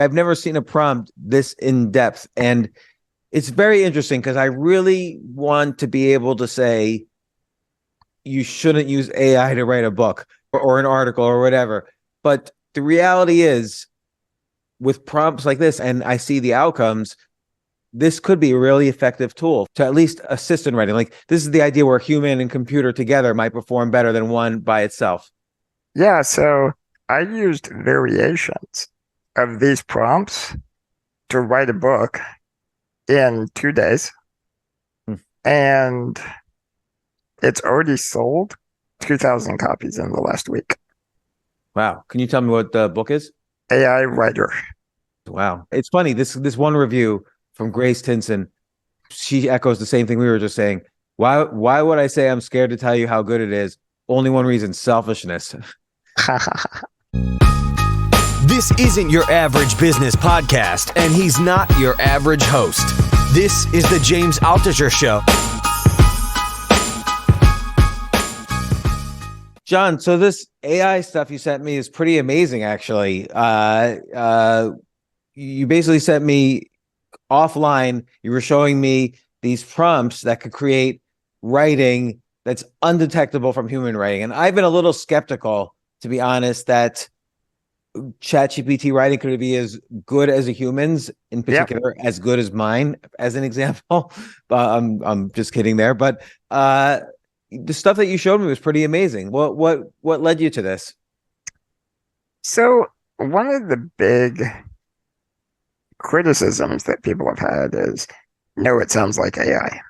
I've never seen a prompt this in depth. And it's very interesting because I really want to be able to say you shouldn't use AI to write a book or an article or whatever. But the reality is, with prompts like this, and I see the outcomes, this could be a really effective tool to at least assist in writing. Like, this is the idea where human and computer together might perform better than one by itself. Yeah, so I used variations of these prompts to write a book in 2 days, Hmm. and it's already sold 2,000 copies in the last week. Wow. Can you tell me what the book is? AI writer. Wow. It's funny. This one review from Grace Tinson, she echoes the same thing we were just saying. Why would I say I'm scared to tell you how good it is? Only one reason: selfishness. This isn't your average business podcast, and he's not your average host. This is the James Altucher Show. Jon, so this AI stuff you sent me is pretty amazing, actually. You basically sent me offline. You were showing me these prompts that could create writing that's undetectable from human writing. And I've been a little skeptical, to be honest, that Chat-GPT writing could be as good as a human's, in particular, as good as mine, as an example. I'm just kidding there. But the stuff that you showed me was pretty amazing. What led you to this? So one of the big criticisms that people have had is, no, it sounds like AI.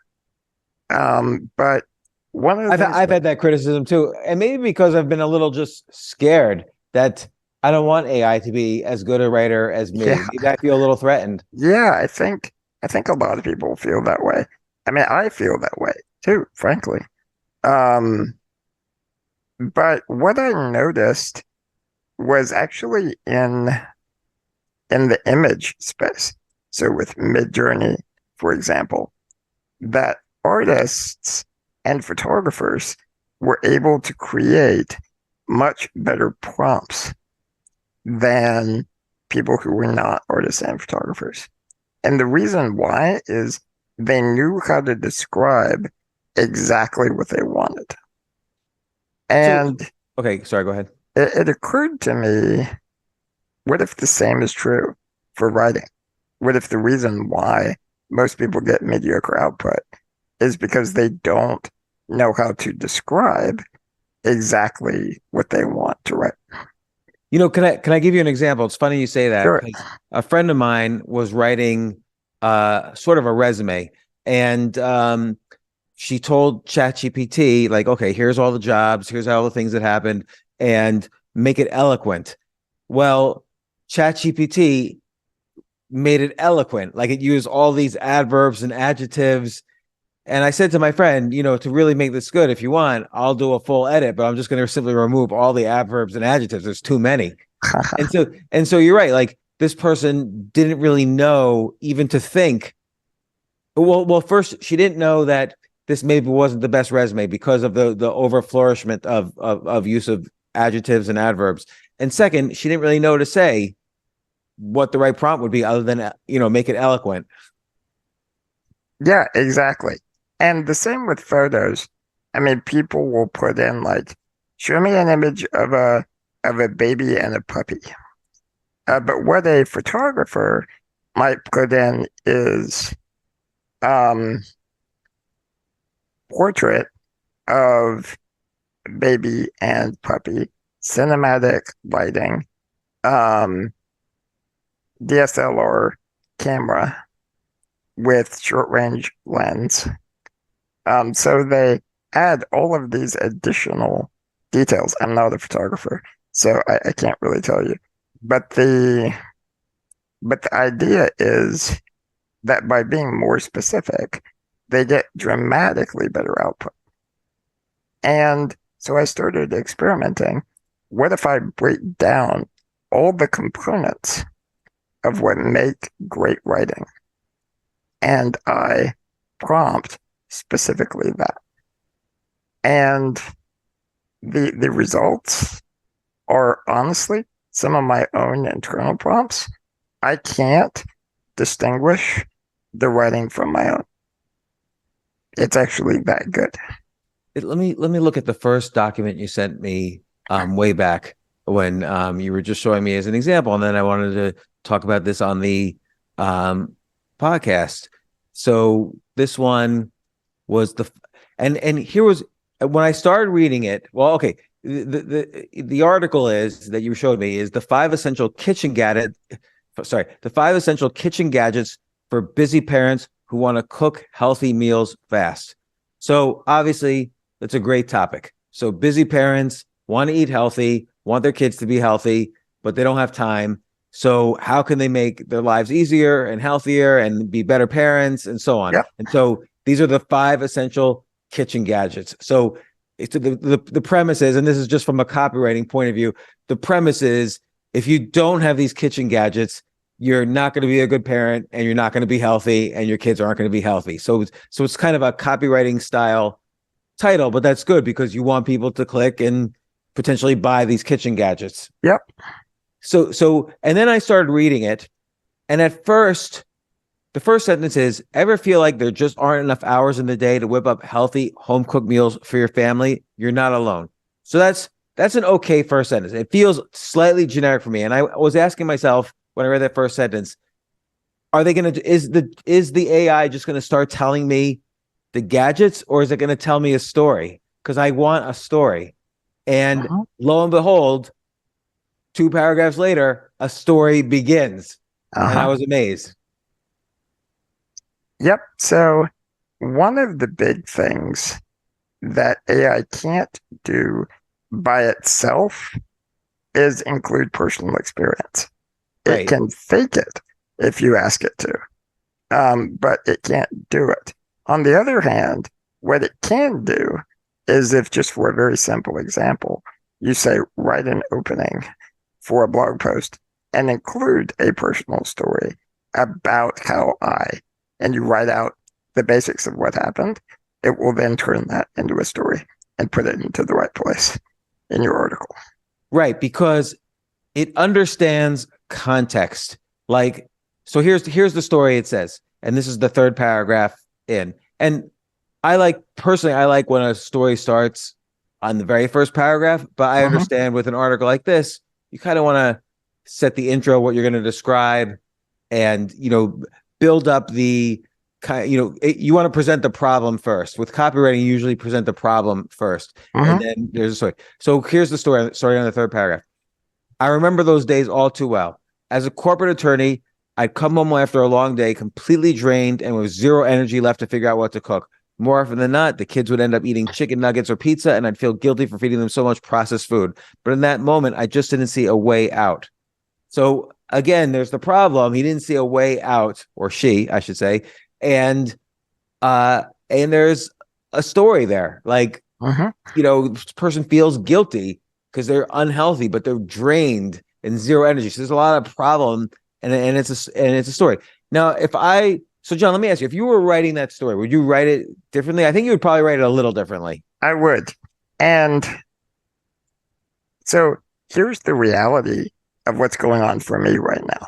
But one of the I've had that criticism too, and maybe because I've been a little just scared that I don't want AI to be as good a writer as me. Yeah. Maybe I feel a little threatened. Yeah, I think a lot of people feel that way. I mean, I feel that way too, frankly. But what I noticed was actually in the image space. So with Midjourney, for example, that artists and photographers were able to create much better prompts than people who were not artists and photographers. And the reason why is they knew how to describe exactly what they wanted. And okay, sorry, go ahead. It occurred to me, what if the same is true for writing? What if the reason why most people get mediocre output is because they don't know how to describe exactly what they want to write? You know, can I give you an example? It's funny you say that. Sure. A friend of mine was writing sort of a resume, and she told ChatGPT, like, okay, here's all the jobs, here's all the things that happened, and make it eloquent. Well, ChatGPT made it eloquent, like it used all these adverbs and adjectives. And I said to my friend, you know, to really make this good, if you want, I'll do a full edit, but I'm just going to simply remove all the adverbs and adjectives. There's too many. and so you're right. Like, this person didn't really know even to think. Well, first, she didn't know that this maybe wasn't the best resume because of the over flourishment of use of adjectives and adverbs. And second, she didn't really know to say what the right prompt would be other than, you know, make it eloquent. Yeah, exactly. And the same with photos. I mean, people will put in like, show me an image of a baby and a puppy. But what a photographer might put in is portrait of baby and puppy, cinematic lighting, DSLR camera with short range lens. So they add all of these additional details. I'm not a photographer, so I can't really tell you. But the idea is that by being more specific, they get dramatically better output. And so I started experimenting. What if I break down all the components of what make great writing, and I prompt specifically that? And the results are honestly some of my own internal prompts, I can't distinguish the writing from my own. It's actually that good. Let me look at the first document you sent me way back when you were just showing me as an example, and then I wanted to talk about this on the podcast. So this one was and here was when I started reading it. Well, okay, the article is that you showed me is the 5 essential kitchen gadgets. Sorry, the 5 essential kitchen gadgets for busy parents who want to cook healthy meals fast. So obviously, that's a great topic. So busy parents want to eat healthy, want their kids to be healthy, but they don't have time. So how can they make their lives easier and healthier and be better parents and so on? Yep. And so these are the 5 essential kitchen gadgets. So it's the premise is, and this is just from a copywriting point of view, the premise is if you don't have these kitchen gadgets, you're not going to be a good parent and you're not going to be healthy and your kids aren't going to be healthy. So it's kind of a copywriting style title, but that's good because you want people to click and potentially buy these kitchen gadgets. Yep. So and then I started reading it, and at first, the first sentence is, ever feel like there just aren't enough hours in the day to whip up healthy home cooked meals for your family? You're not alone. So that's an okay first sentence. It feels slightly generic for me. And I was asking myself when I read that first sentence, are they going to, is the AI just going to start telling me the gadgets, or is it going to tell me a story? Because I want a story. And lo and behold, 2 paragraphs later, a story begins. And I was amazed. Yep. So one of the big things that AI can't do by itself is include personal experience. Right. It can fake it if you ask it to, but it can't do it. On the other hand, what it can do is, if just for a very simple example, you say, write an opening for a blog post and include a personal story about how and you write out the basics of what happened, it will then turn that into a story and put it into the right place in your article. Right, because it understands context. Like, so here's the story it says, and this is the 3rd paragraph in. And I like when a story starts on the very first paragraph, but I understand with an article like this, you kind of want to set the intro, what you're going to describe, and, build up the kind, you want to present the problem first. With copywriting, you usually present the problem first, and then there's a story. So here's the story, starting on the 3rd paragraph. I remember those days all too well. As a corporate attorney, I'd come home after a long day, completely drained and with zero energy left to figure out what to cook. More often than not, the kids would end up eating chicken nuggets or pizza, and I'd feel guilty for feeding them so much processed food. But in that moment, I just didn't see a way out. So again, there's the problem. He didn't see a way out, or she, I should say. And there's a story there. Like, this person feels guilty because they're unhealthy, but they're drained and zero energy. So there's a lot of problem, and it's a story. Now, so Jon, let me ask you, if you were writing that story, would you write it differently? I think you would probably write it a little differently. I would. And so here's the reality of what's going on for me right now.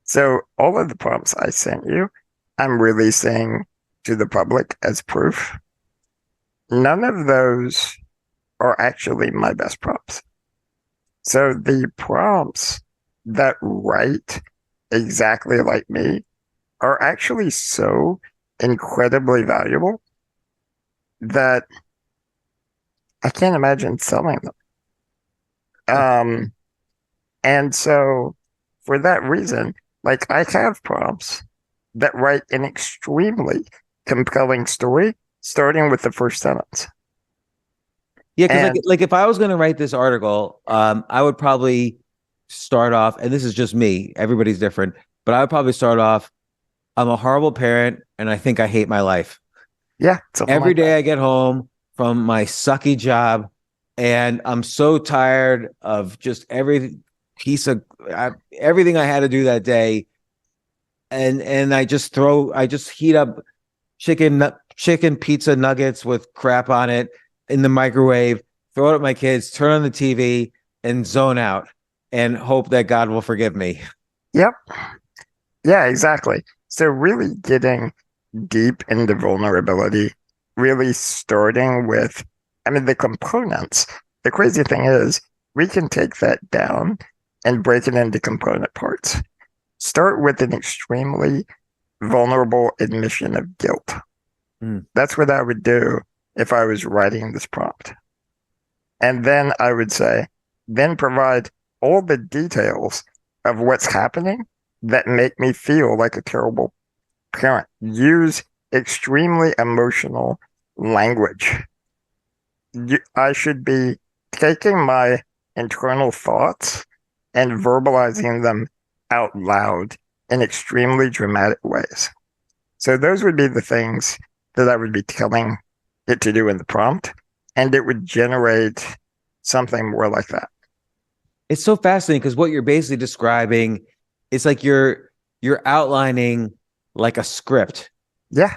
So all of the prompts I sent you, I'm releasing to the public as proof. None of those are actually my best prompts. So the prompts that write exactly like me are actually so incredibly valuable that I can't imagine selling them. And so for that reason, like, I have prompts that write an extremely compelling story, starting with the first sentence. Yeah, because like if I was going to write this article, I would probably start off, and this is just me, everybody's different, but I would probably start off, I'm a horrible parent, and I think I hate my life. Yeah. Every day I get home from my sucky job, and I'm so tired of just everything I had to do that day. And I just heat up chicken pizza nuggets with crap on it in the microwave, throw it at my kids, turn on the TV, and zone out and hope that God will forgive me. Yep. Yeah, exactly. So really getting deep into vulnerability, really starting with, I mean, the components. The crazy thing is we can take that down and break it into component parts. Start with an extremely vulnerable admission of guilt. That's what I would do if I was writing this prompt. And then I would say, then provide all the details of what's happening that make me feel like a terrible parent. Use extremely emotional language. I should be taking my internal thoughts and verbalizing them out loud in extremely dramatic ways. So those would be the things that I would be telling it to do in the prompt, and it would generate something more like that. It's so fascinating because what you're basically describing is like you're outlining like a script. Yeah.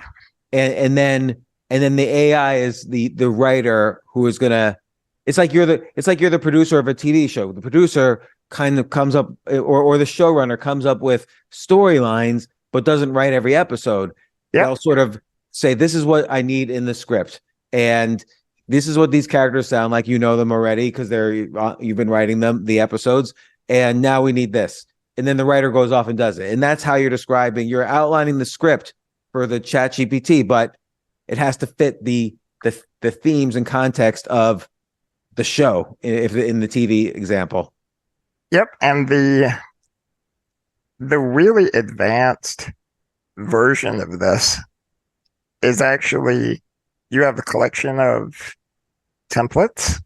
And then the AI is the writer who is gonna. It's like you're the producer of a TV show. The producer kind of comes up, or the showrunner comes up with storylines, but doesn't write every episode. Yep. They'll sort of say, "This is what I need in the script," and this is what these characters sound like. You know them already because you've been writing the episodes, and now we need this. And then the writer goes off and does it, and that's how you're describing. You're outlining the script for the Chat-GPT, but it has to fit the themes and context of the show, if in the TV example. Yep, and the really advanced version of this is actually you have a collection of templates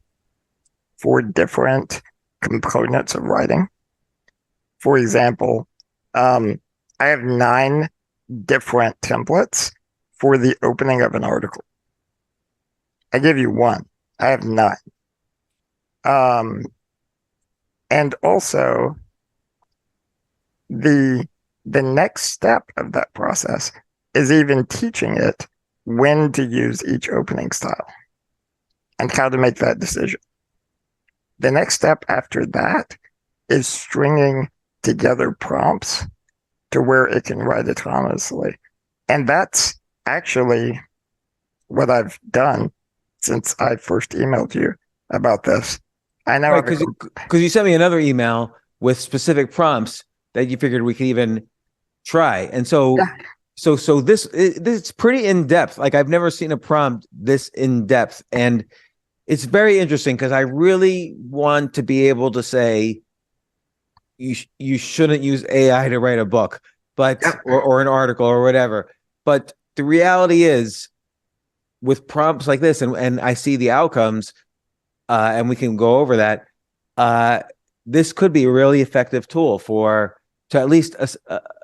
for different components of writing. For example, I have 9 different templates for the opening of an article. I give you 1. I have 9. And also the next step of that process is even teaching it when to use each opening style and how to make that decision. The next step after that is stringing together prompts to where it can write autonomously. And that's actually what I've done since I first emailed you about this. I know because you sent me another email with specific prompts that you figured we could even try. And so this it's pretty in depth. Like I've never seen a prompt this in depth, and it's very interesting because I really want to be able to say you shouldn't use AI to write a book, but or an article or whatever. But the reality is, with prompts like this, and I see the outcomes, and we can go over that. This could be a really effective tool to at least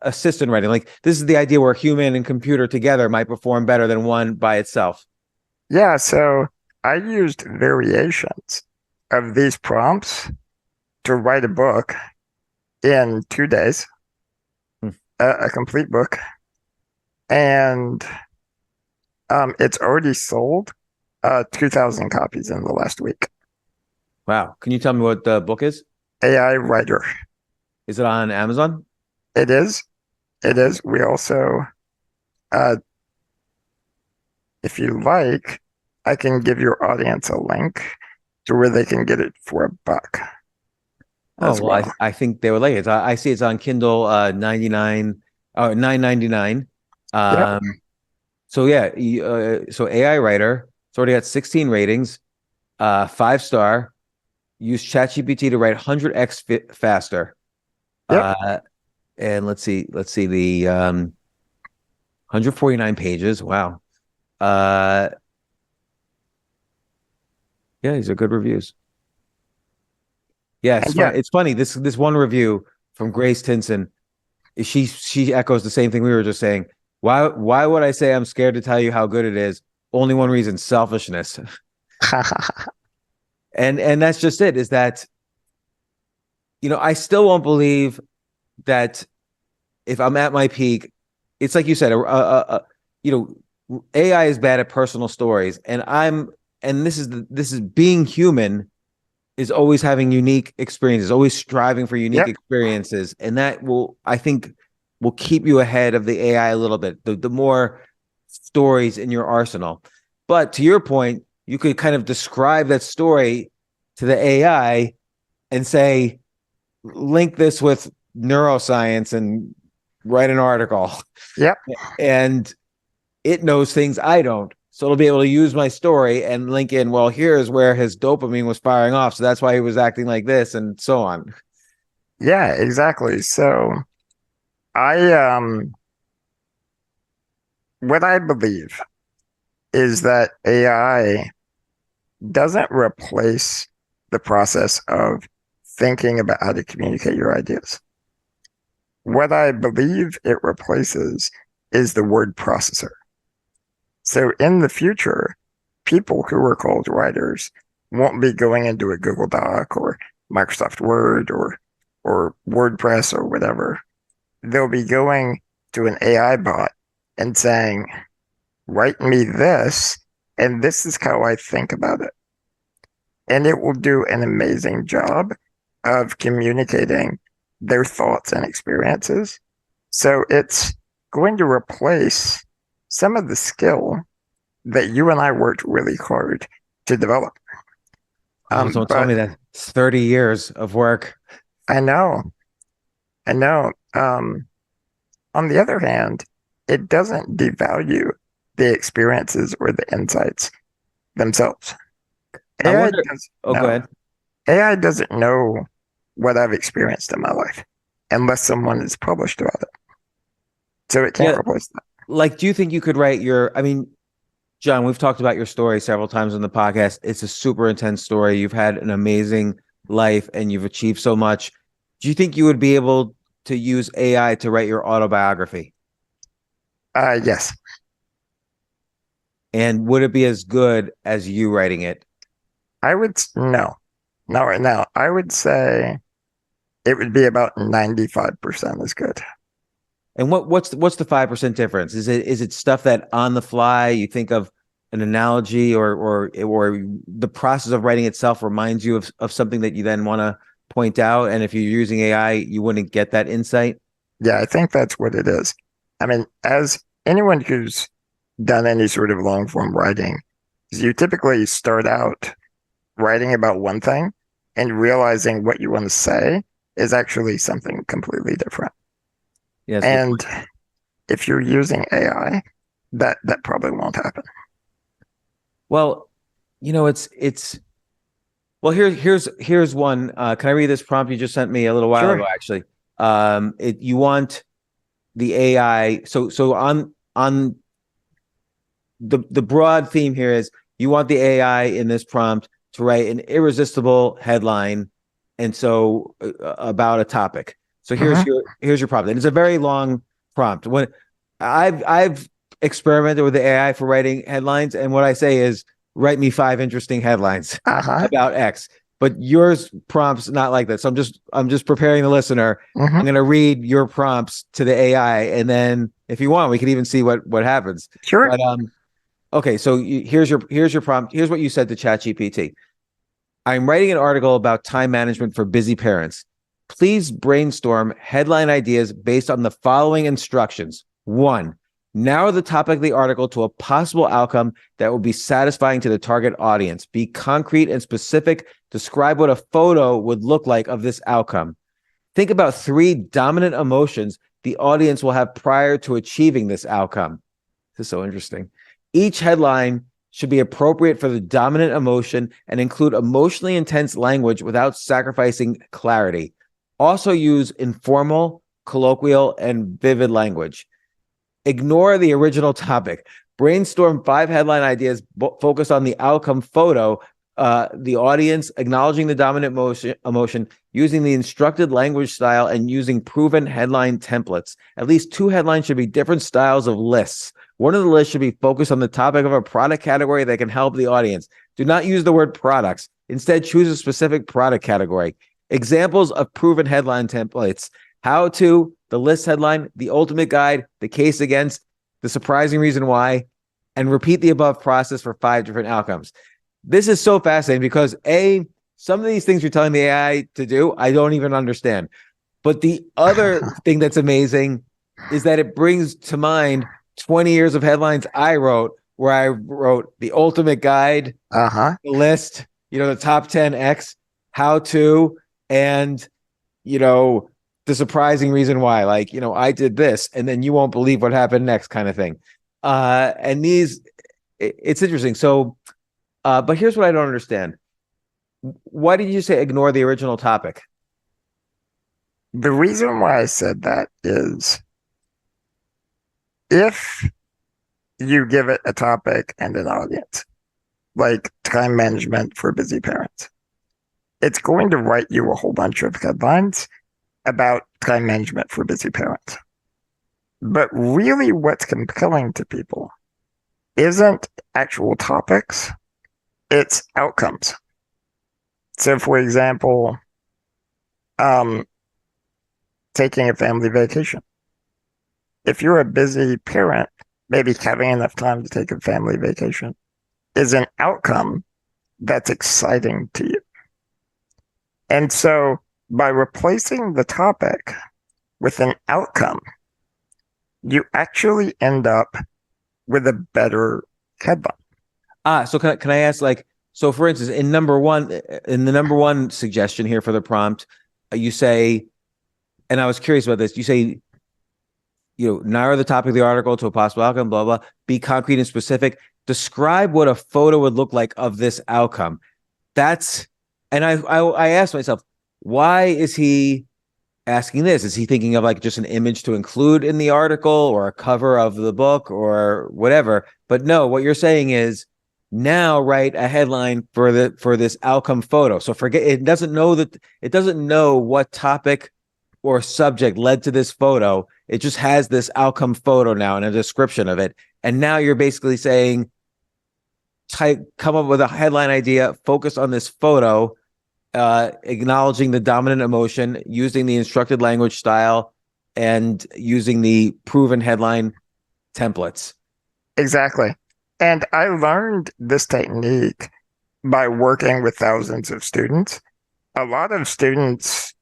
assist in writing. Like this is the idea where human and computer together might perform better than one by itself. Yeah, so I used variations of these prompts to write a book in 2 days, a complete book, and it's already sold 2,000 copies in the last week. Wow. Can you tell me what the book is? AI Writer. Is it on Amazon? It is. It is. We also, if you like, I can give your audience a link to where they can get it for $1. Oh, well, I think they would like it. I see it's on Kindle, $9.99. Yep. So yeah, so AI Writer. It's already got 16 ratings, 5-star. Use ChatGPT to write 100x faster. Yep. And let's see the 149 pages. Wow. Yeah, these are good reviews. Yeah, it's funny. This one review from Grace Tinson, she echoes the same thing we were just saying. Why would I say I'm scared to tell you how good it is? Only one reason: selfishness. And that's just it. Is that I still won't believe that if I'm at my peak, it's like you said, AI is bad at personal stories, and this is being human is always having unique experiences, always striving for unique Yep. experiences. And that will, I think, will keep you ahead of the AI a little bit, the more stories in your arsenal. But to your point, you could kind of describe that story to the AI and say, link this with neuroscience and write an article. Yep. And it knows things I don't. So it'll be able to use my story and link in, well, here's where his dopamine was firing off. So that's why he was acting like this and so on. Yeah, exactly. So I what I believe is that AI doesn't replace the process of thinking about how to communicate your ideas. What I believe it replaces is the word processor. So in the future, people who are called writers won't be going into a Google Doc or Microsoft Word or WordPress or whatever. They'll be going to an AI bot and saying, write me this, and this is how I think about it. And it will do an amazing job of communicating their thoughts and experiences. So it's going to replace some of the skill that you and I worked really hard to develop. Don't tell me that. It's 30 years of work. I know. On the other hand, it doesn't devalue the experiences or the insights themselves. I AI wonder, does, go ahead. AI doesn't know what I've experienced in my life unless someone has published about it. So it can't replace that. Like, do you think you could write Jon, we've talked about your story several times on the podcast. It's a super intense story. You've had an amazing life and you've achieved so much. Do you think you would be able to use AI to write your autobiography? Yes. And would it be as good as you writing it? No, not right now. I would say it would be about 95% as good. And what's the 5% difference? Is it stuff that on the fly you think of an analogy or the process of writing itself reminds you of something that you then want to point out? And if you're using AI, you wouldn't get that insight? Yeah, I think that's what it is. I mean, as anyone who's done any sort of long form writing, you typically start out writing about one thing and realizing what you want to say is actually something completely different. Yes. And if you're using AI, that probably won't happen. Well, well, here's one. Can I read this prompt you just sent me a little while ago, actually? You want the AI. So on the broad theme here is you want the AI in this prompt to write an irresistible headline, and so about a topic. So here's your prompt, and it's a very long prompt. When I've experimented with the AI for writing headlines, and what I say is, write me 5 interesting headlines about X. But yours prompts not like that. So I'm just preparing the listener. I'm going to read your prompts to the AI, and then if you want, we can even see what happens. Sure. But okay. So here's your prompt. Here's what you said to Chat-GPT. I'm writing an article about time management for busy parents. Please brainstorm headline ideas based on the following instructions. 1, narrow the topic of the article to a possible outcome that will be satisfying to the target audience. Be concrete and specific. Describe what a photo would look like of this outcome. Think about 3 dominant emotions the audience will have prior to achieving this outcome. This is so interesting. Each headline should be appropriate for the dominant emotion and include emotionally intense language without sacrificing clarity. Also use informal, colloquial, and vivid language. Ignore the original topic. Brainstorm 5 headline ideas focused on the outcome photo, the audience, acknowledging the dominant emotion, using the instructed language style, and using proven headline templates. At least 2 headlines should be different styles of lists. One of the lists should be focused on the topic of a product category that can help the audience. Do not use the word products. Instead, choose a specific product category. Examples of proven headline templates: how to, the list headline, the ultimate guide, the case against, the surprising reason why, and repeat the above process for 5 different outcomes. This is so fascinating because some of these things you're telling the AI to do, I don't even understand. But the other thing that's amazing is that it brings to mind 20 years of headlines I wrote, where I wrote the ultimate guide, the list, the top 10x, how to, and, the surprising reason why, like, I did this and then you won't believe what happened next kind of thing. And it's interesting. So, but here's what I don't understand. Why did you say ignore the original topic? The reason why I said that is if you give it a topic and an audience, like time management for busy parents, it's going to write you a whole bunch of headlines about time management for busy parents. But really what's compelling to people isn't actual topics, it's outcomes. So for example, taking a family vacation. If you're a busy parent, maybe having enough time to take a family vacation is an outcome that's exciting to you. And so by replacing the topic with an outcome, you actually end up with a better headline. So can I ask, like, so for instance, in the number one suggestion here for the prompt, you say, and I was curious about this, you say, narrow the topic of the article to a possible outcome, blah, blah, be concrete and specific. Describe what a photo would look like of this outcome. And I asked myself, why is he asking this? Is he thinking of like just an image to include in the article or a cover of the book or whatever? But no, what you're saying is now write a headline for this outcome photo. So forget, it doesn't know what topic or subject led to this photo. It just has this outcome photo now and a description of it. And now you're basically saying, come up with a headline idea, focus on this photo, acknowledging the dominant emotion, using the instructed language style, and using the proven headline templates. Exactly. And I learned this technique by working with thousands of students. A lot of students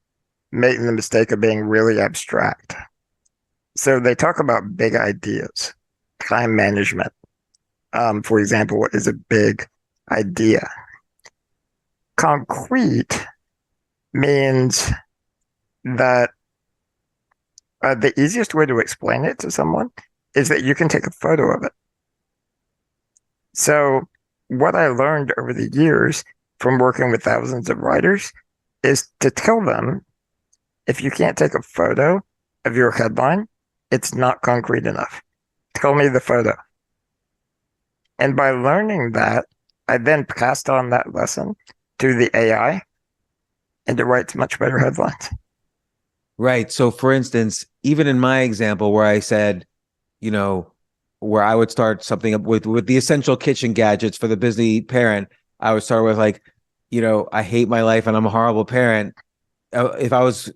make the mistake of being really abstract. So they talk about big ideas, time management, for example, is a big idea. Concrete means that the easiest way to explain it to someone is that you can take a photo of it. So what I learned over the years from working with thousands of writers is to tell them, if you can't take a photo of your headline, it's not concrete enough. Tell me the photo. And by learning that, I then passed on that lesson to the AI, and it writes much better headlines. Right. So for instance, even in my example where I said, where I would start something up with the essential kitchen gadgets for the busy parent, I would start with like, I hate my life and I'm a horrible parent. If I was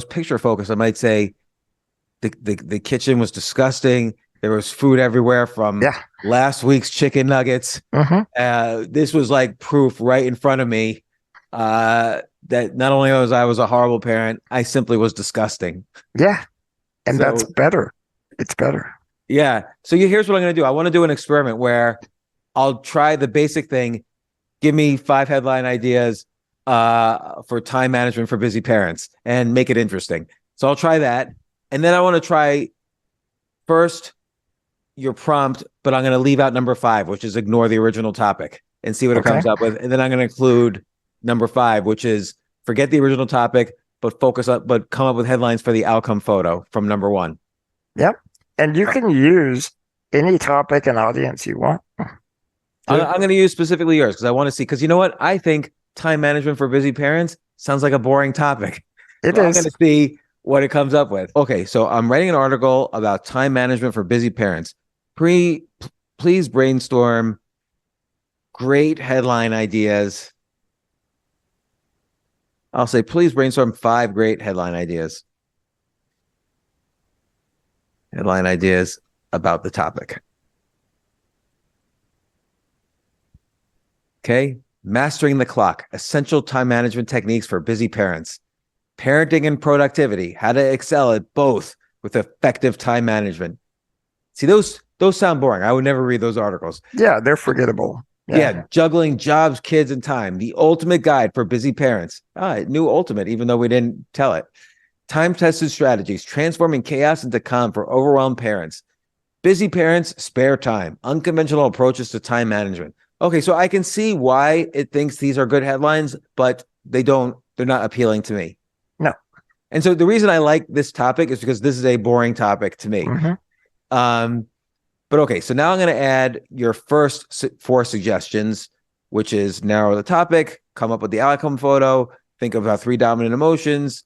picture focused, I might say the kitchen was disgusting. There was food everywhere from last week's chicken nuggets. This was like proof right in front of me that not only was I a horrible parent, I simply was disgusting. Yeah. And that's better. It's better. Yeah. So here's what I'm going to do. I want to do an experiment where I'll try the basic thing. Give me 5 headline ideas for time management for busy parents and make it interesting. So I'll try that. And then I want to try first your prompt, but I'm going to leave out number 5, which is ignore the original topic and see what it comes up with. And then I'm going to include number 5, which is forget the original topic, but come up with headlines for the outcome photo from number 1. Yep. And you can use any topic and audience you want. I'm going to use specifically yours because I want to see, because you know what? I think time management for busy parents sounds like a boring topic. It is. I'm going to see what it comes up with. Okay, so I'm writing an article about time management for busy parents. Please brainstorm great headline ideas. I'll say, please brainstorm 5 great headline ideas. Headline ideas about the topic. Okay, Mastering the clock, essential time management techniques for busy parents. Parenting and productivity, how to excel at both with effective time management. See, those sound boring. I would never read those articles. Yeah, they're forgettable. Yeah, juggling jobs, kids, and time. The ultimate guide for busy parents. It knew ultimate, even though we didn't tell it. Time-tested strategies, transforming chaos into calm for overwhelmed parents. Busy parents, spare time. Unconventional approaches to time management. Okay, so I can see why it thinks these are good headlines, but they're not appealing to me. No. And so the reason I like this topic is because this is a boring topic to me. Mm-hmm. But okay, so now I'm going to add your first 4 suggestions, which is narrow the topic, come up with the outcome photo, think about 3 dominant emotions.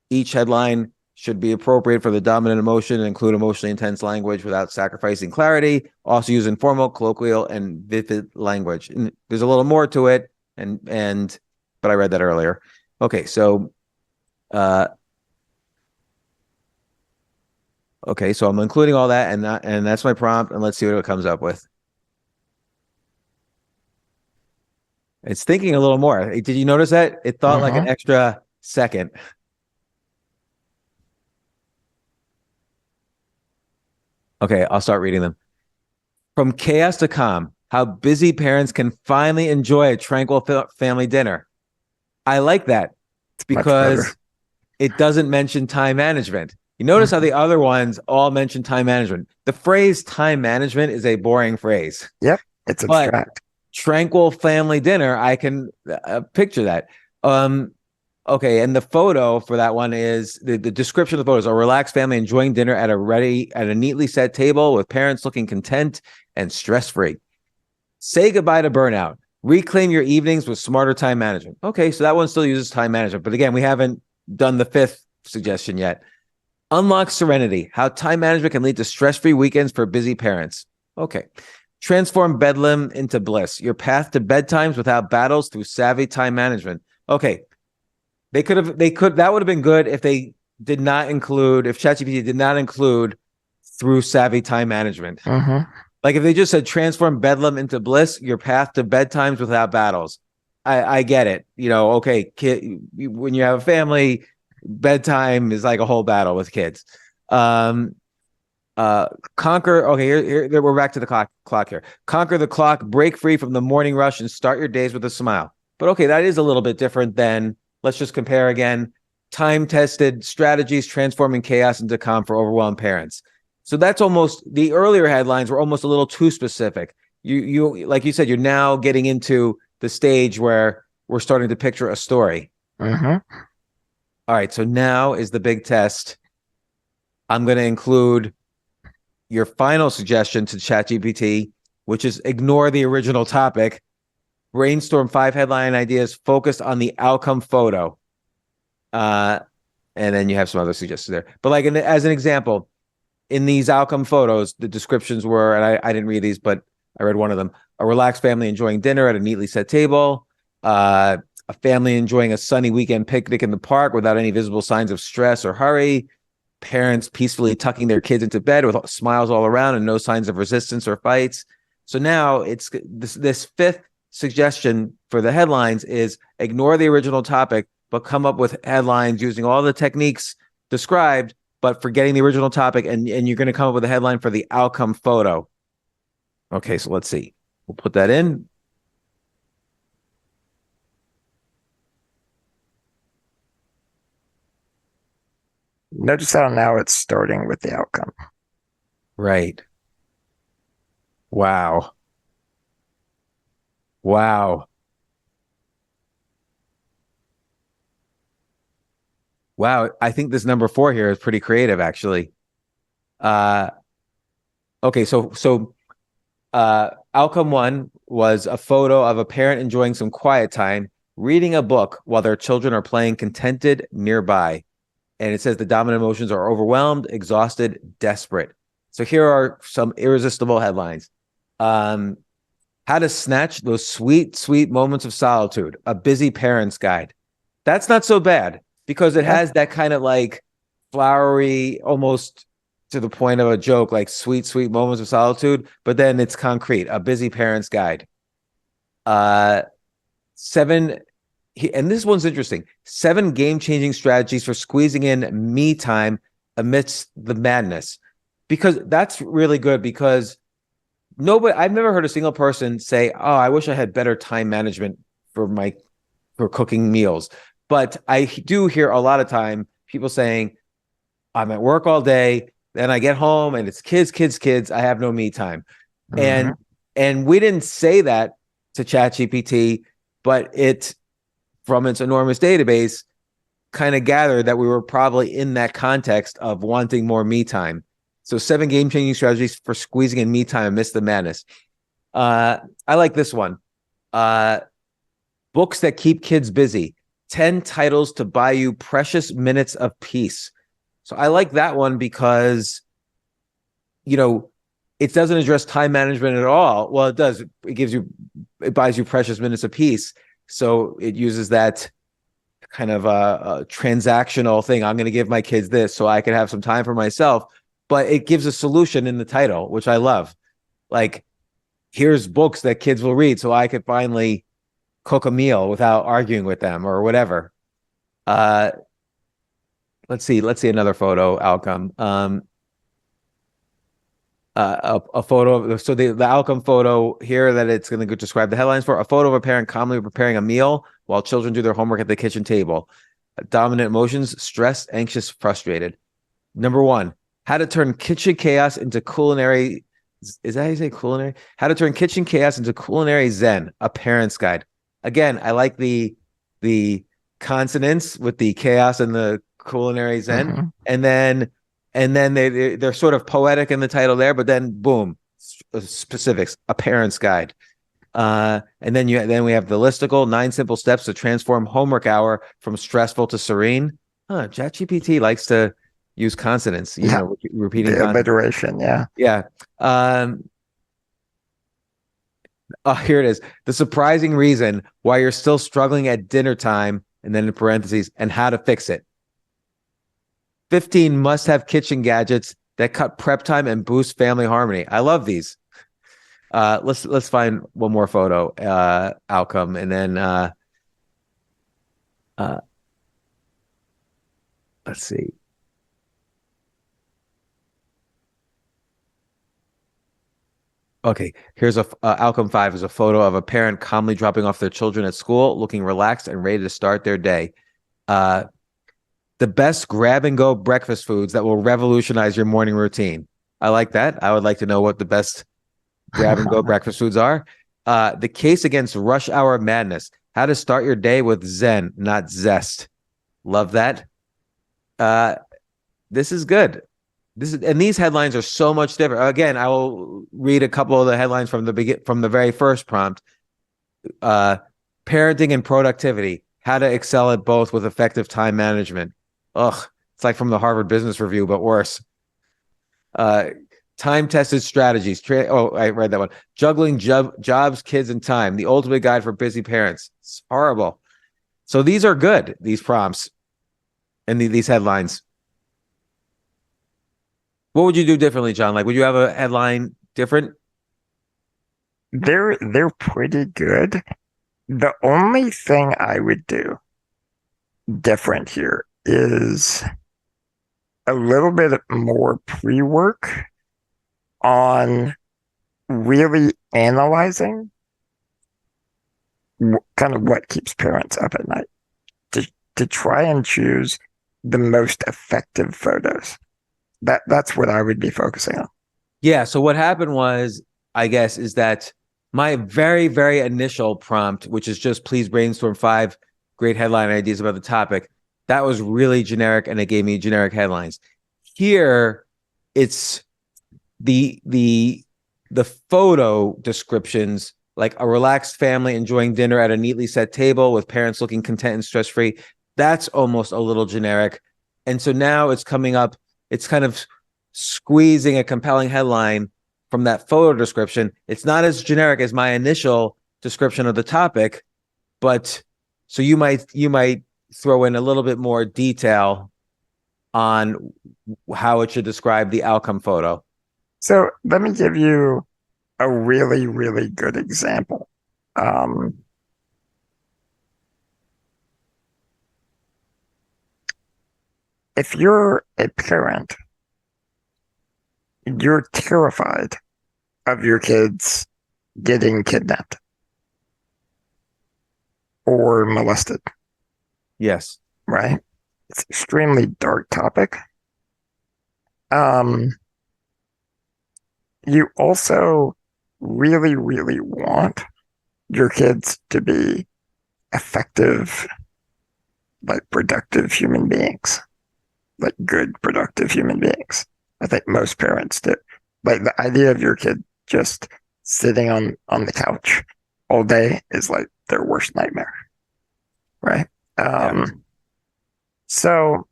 Each headline should be appropriate for the dominant emotion and include emotionally intense language without sacrificing clarity. Also use informal, colloquial, and vivid language. And there's a little more to it, but I read that earlier. Okay, so so I'm including all that, and that's my prompt, and let's see what it comes up with. It's thinking a little more. Did you notice that? It thought like an extra second. Okay, I'll start reading them. From chaos to calm, how busy parents can finally enjoy a tranquil family dinner. I like that because it doesn't mention time management. You notice how the other ones all mention time management. The phrase time management is a boring phrase. Yep, it's abstract. Tranquil family dinner, I can picture that. Okay, and the photo for that one is the description of the photo is a relaxed family enjoying dinner at a neatly set table with parents looking content and stress-free. Say goodbye to burnout. Reclaim your evenings with smarter time management. Okay, so that one still uses time management, but again, we haven't done the 5th suggestion yet. Unlock serenity. How time management can lead to stress-free weekends for busy parents. Okay. Transform bedlam into bliss. Your path to bedtimes without battles through savvy time management. Okay. That would have been good if they did not include, if ChatGPT did not include through savvy time management. Like if they just said transform bedlam into bliss, your path to bedtimes without battles. I get it. Okay, when you have a family, bedtime is like a whole battle with kids. Conquer. Okay, here we're back to the clock here. Conquer the clock, break free from the morning rush, and start your days with a smile. But okay, that is a little bit different than, let's just compare again. Time-tested strategies transforming chaos into calm for overwhelmed parents. So that's almost, the earlier headlines were almost a little too specific. You like you said, you're now getting into the stage where we're starting to picture a story. All right, so now is the big test. I'm going to include your final suggestion to ChatGPT, which is ignore the original topic. Brainstorm 5 headline ideas focused on the outcome photo. And then you have some other suggestions there. But like as an example, in these outcome photos, the descriptions were, and I didn't read these, but I read one of them. A relaxed family enjoying dinner at a neatly set table. A family enjoying a sunny weekend picnic in the park without any visible signs of stress or hurry. Parents peacefully tucking their kids into bed with smiles all around and no signs of resistance or fights. So now it's this 5th suggestion for the headlines is ignore the original topic, but come up with headlines using all the techniques described, but forgetting the original topic. And you're going to come up with a headline for the outcome photo. Okay, so let's see. We'll put that in. Notice how now it's starting with the outcome. Right. Wow. Wow. Wow. I think this number 4 here is pretty creative, actually. Okay, so outcome 1 was a photo of a parent enjoying some quiet time, reading a book while their children are playing contented nearby. And it says the dominant emotions are overwhelmed, exhausted, desperate. So here are some irresistible headlines. How to snatch those sweet, sweet moments of solitude, a busy parent's guide. That's not so bad because it has that kind of like flowery, almost to the point of a joke, like sweet, sweet moments of solitude, but then it's concrete, a busy parent's guide. and this one's interesting. 7 game-changing strategies for squeezing in me time amidst the madness. Because that's really good, because I've never heard a single person say, "Oh, I wish I had better time management for cooking meals." But I do hear a lot of time people saying, "I'm at work all day, then I get home and it's kids, kids, kids. I have no me time." Mhm. And we didn't say that to ChatGPT, but it, from its enormous database, kind of gathered that we were probably in that context of wanting more me time. So 7 game-changing strategies for squeezing in me time amidst the madness. I like this one. Books that keep kids busy. 10 titles to buy you precious minutes of peace. So I like that one because, it doesn't address time management at all. Well, it does. It buys you precious minutes of peace. So it uses that kind of a transactional thing. I'm going to give my kids this so I can have some time for myself. But it gives a solution in the title, which I love. Like, here's books that kids will read so I could finally cook a meal without arguing with them or whatever. Let's see another photo outcome. A photo. So the outcome photo here that it's going to describe the headlines for: a photo of a parent calmly preparing a meal while children do their homework at the kitchen table. Dominant emotions: stressed, anxious, frustrated. Number 1, how to turn kitchen chaos into culinary. Is that how you say culinary? How to turn kitchen chaos into culinary zen, a parent's guide. Again, I like the consonants with the chaos and the culinary zen. Mhm. And then they're sort of poetic in the title there, but then boom, specifics, a parent's guide. And then we have the listicle, 9 simple steps to transform homework hour from stressful to serene. ChatGPT likes to use consonants, Yeah. repeating The consonants. alliteration, yeah. Yeah. Here it is. The surprising reason why you're still struggling at dinner time, and then in parentheses, and how to fix it. 15 must-have kitchen gadgets that cut prep time and boost family harmony. I love these. Let's find one more photo outcome, and then let's see. Okay, here's outcome 5 is a photo of a parent calmly dropping off their children at school, looking relaxed and ready to start their day. The best grab-and-go breakfast foods that will revolutionize your morning routine. I like that. I would like to know what the best grab-and-go breakfast foods are. The case against rush hour madness. How to start your day with zen, not zest. Love that. This is good. And these headlines are so much different. Again, I will read a couple of the headlines from the very first prompt. Parenting and productivity. How to excel at both with effective time management. Ugh, it's like from the Harvard Business Review, but worse. Time-tested strategies. I read that one. Juggling jobs, kids, and time. The ultimate guide for busy parents. It's horrible. So these are good, these prompts and these headlines. What would you do differently, John? Like, would you have a headline different? They're pretty good. The only thing I would do different here is a little bit more pre-work on really analyzing kind of what keeps parents up at night to try and choose the most effective photos. That's what I would be focusing on. Yeah. So what happened was, I guess, is that my very, very initial prompt, which is just please brainstorm 5 great headline ideas about the topic, that was really generic, and it gave me generic headlines. Here, it's the photo descriptions, like a relaxed family enjoying dinner at a neatly set table with parents looking content and stress-free. That's almost a little generic. And so now it's coming up, it's kind of squeezing a compelling headline from that photo description. It's not as generic as my initial description of the topic, but so you might throw in a little bit more detail on how it should describe the outcome photo. So let me give you a really, really good example. if you're a parent, you're terrified of your kids getting kidnapped or molested, Yes. right? It's an extremely dark topic. Um, you also really, really want your kids to be effective, like productive human beings, like good, productive human beings. I think most parents do. Like the idea of your kid just sitting on the couch all day is like their worst nightmare, right? Yeah. So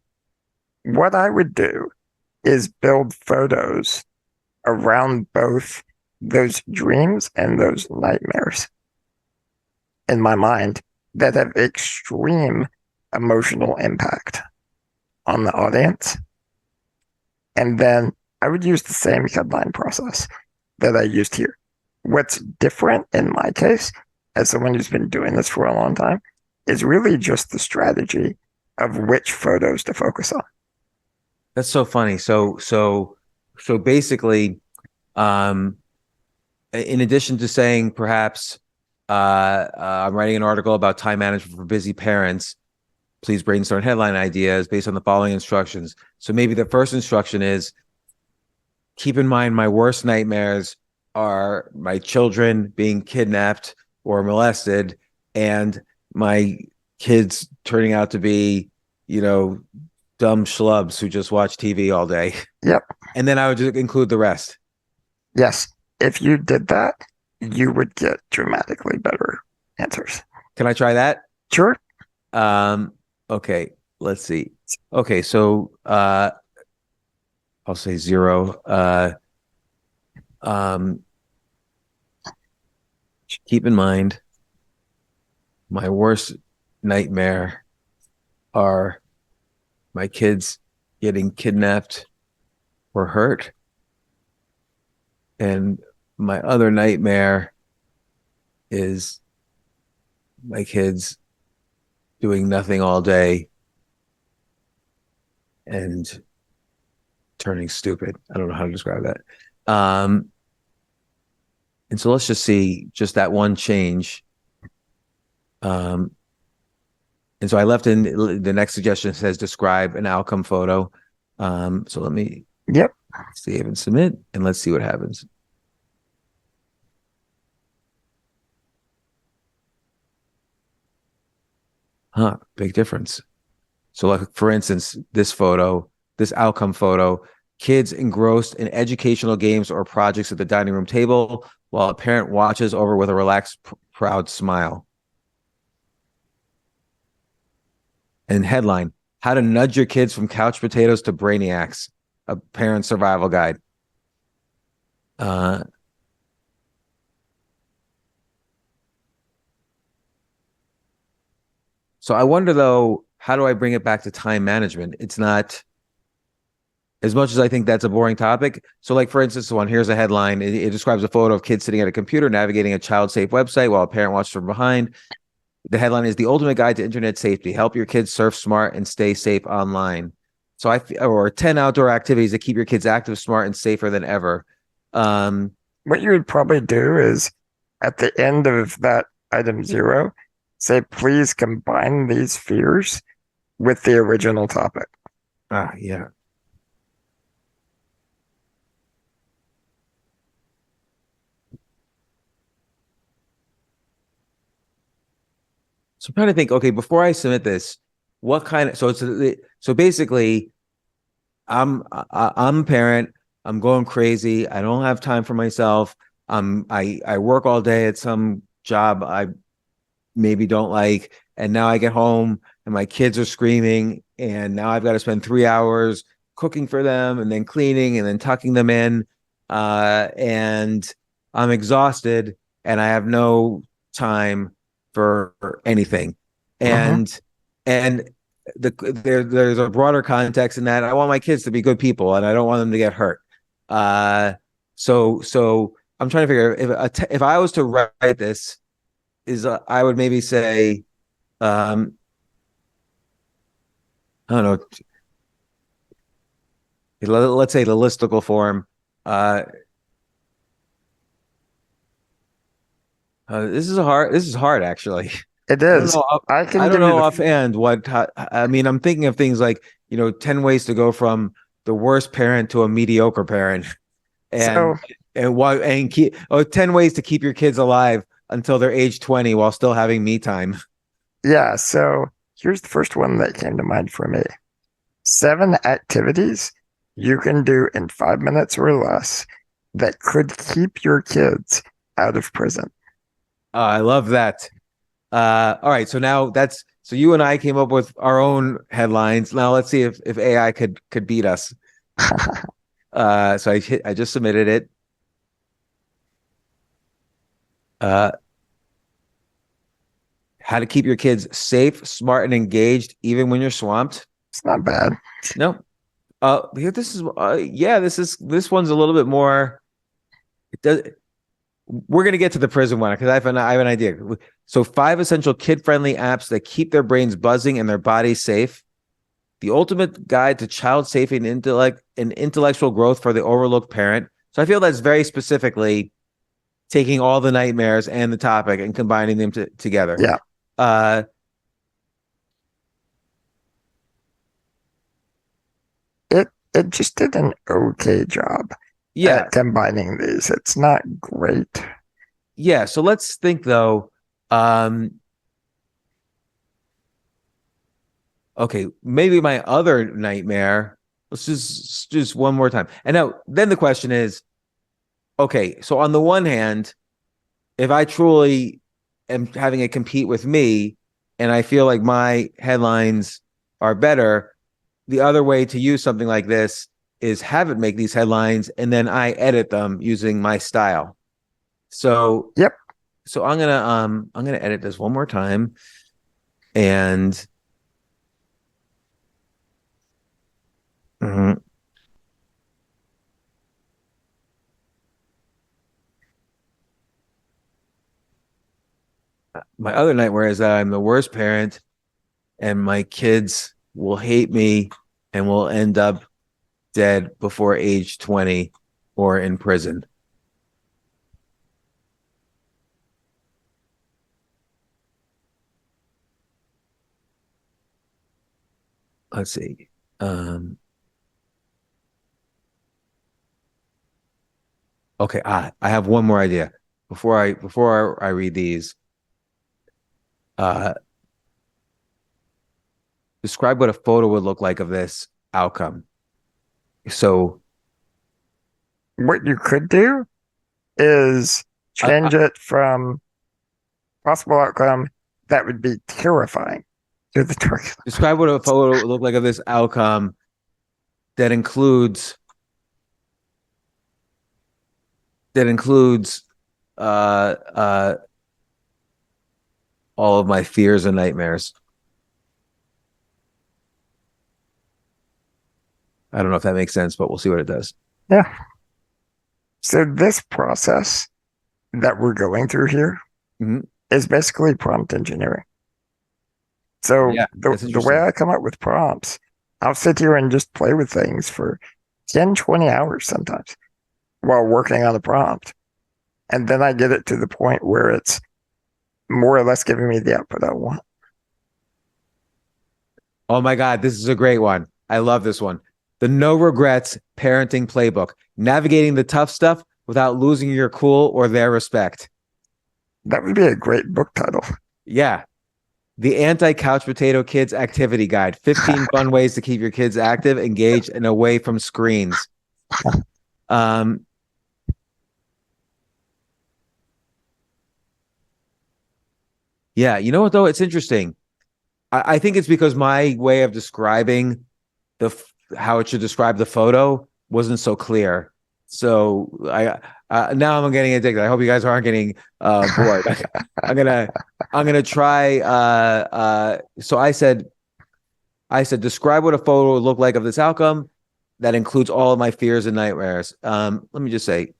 what I would do is build photos around both those dreams and those nightmares in my mind that have extreme emotional impact on the audience. And then I would use the same headline process that I used here. What's different in my case, as someone who's been doing this for a long time, is really just the strategy of which photos to focus on. That's so funny. So basically, in addition to saying perhaps I'm writing an article about time management for busy parents, please brainstorm headline ideas based on the following instructions. So maybe the first instruction is keep in mind my worst nightmares are my children being kidnapped or molested and my kids turning out to be, dumb schlubs who just watch TV all day. Yep. And then I would just include the rest. Yes. If you did that, you would get dramatically better answers. Can I try that? Sure. Okay, let's see. Okay, so I'll say 0. Keep in mind my worst nightmare are my kids getting kidnapped or hurt. And my other nightmare is my kids doing nothing all day and turning stupid. I don't know how to describe that. And so let's just see just that one change. And so I left in the next suggestion says describe an outcome photo. So let me save and submit, and let's see what happens. Big difference. So like, for instance, this outcome photo, kids engrossed in educational games or projects at the dining room table while a parent watches over with a relaxed, proud smile. And headline, how to nudge your kids from couch potatoes to brainiacs, a parent survival guide. So I wonder though, how do I bring it back to time management? It's not, as much as I think that's a boring topic. So like, for instance, here's a headline. It describes a photo of kids sitting at a computer navigating a child-safe website while a parent watches from behind. The headline is the ultimate guide to internet safety. Help your kids surf smart and stay safe online. So or 10 outdoor activities that keep your kids active, smart, and safer than ever. What you would probably do is at the end of that item 0, say, please combine these fears with the original topic. Yeah. So I'm trying to think, okay, before I submit this, what kind of, so basically I'm a parent, I'm going crazy. I don't have time for myself. I work all day at some job I maybe don't like. And now I get home and my kids are screaming and now I've got to spend 3 hours cooking for them and then cleaning and then tucking them in. And I'm exhausted and I have no time for anything. And there's a broader context in that I want my kids to be good people and I don't want them to get hurt. So I'm trying to figure if I was to write this, I would maybe say, I don't know, let's say the listicle form. This is hard actually. It I don't is. know. I can I don't give you know the offhand I mean, I'm thinking of things like, 10 ways to go from the worst parent to a mediocre parent, and so why and keep 10 ways to keep your kids alive until they're age 20 while still having me time. yeah, so here's the first one that came to mind for me. 7 activities you can do in 5 minutes or less that could keep your kids out of prison. I love that. All right, so you and I came up with our own headlines. Now let's see if AI could beat us. So I just submitted it. How to keep your kids safe, smart, and engaged even when you're swamped. It's not bad. No. Here this one's a little bit more. It does. We're gonna get to the prison one because I have an idea. So 5 essential kid-friendly apps that keep their brains buzzing and their bodies safe. The ultimate guide to child safety and intellectual growth for the overlooked parent. So I feel that's very specifically taking all the nightmares and the topic and combining them together. Yeah. It just did an okay job Yeah. at combining these. It's not great. Yeah. So let's think though. Okay, maybe my other nightmare. Let's just one more time. And now then the question is, okay, so on the one hand, if I truly am having it compete with me and I feel like my headlines are better, the other way to use something like this is have it make these headlines and then I edit them using my style. So Yep. So I'm gonna edit this one more time, and my other nightmare is that I'm the worst parent and my kids will hate me and will end up dead before age 20 or in prison. Let's see. Okay, I have one more idea before I read these. Describe what a photo would look like of this outcome. So What you could do is change it from possible outcome that would be terrifying to the target. describe what a photo would look like of this outcome that includes all of my fears and nightmares. I don't know if that makes sense, but we'll see what it does. Yeah. So this process that we're going through here is basically prompt engineering. So Yeah, the way I come up with prompts, I'll sit here and just play with things for 10, 20 hours sometimes while working on a prompt. And then I get it to the point where it's more or less giving me the output I want. Oh my God, this is a great one. I love this one. The no regrets parenting playbook, navigating the tough stuff without losing your cool or their respect. That would be a great book title. Yeah. The anti-couch potato kids activity guide, 15 fun ways to keep your kids active, engaged, and away from screens. Yeah, you know what though? It's interesting. I think it's because my way of describing how it should describe the photo wasn't so clear. So now I'm getting addicted. I hope you guys aren't getting bored. I'm gonna try. So I said, describe what a photo would look like of this outcome that includes all of my fears and nightmares. Let me just say,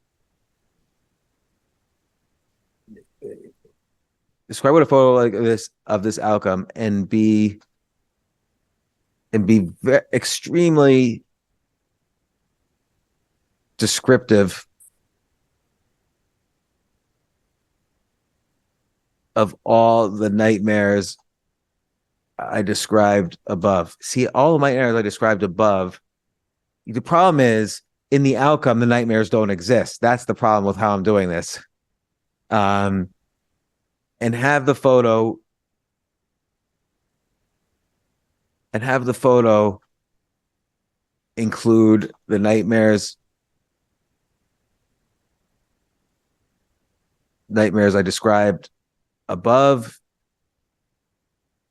describe what a photo like of this outcome and be extremely descriptive of all the nightmares I described above. See, all the nightmares I described above, the problem is in the outcome, the nightmares don't exist. That's the problem with how I'm doing this. And have the photo include the nightmares I described above,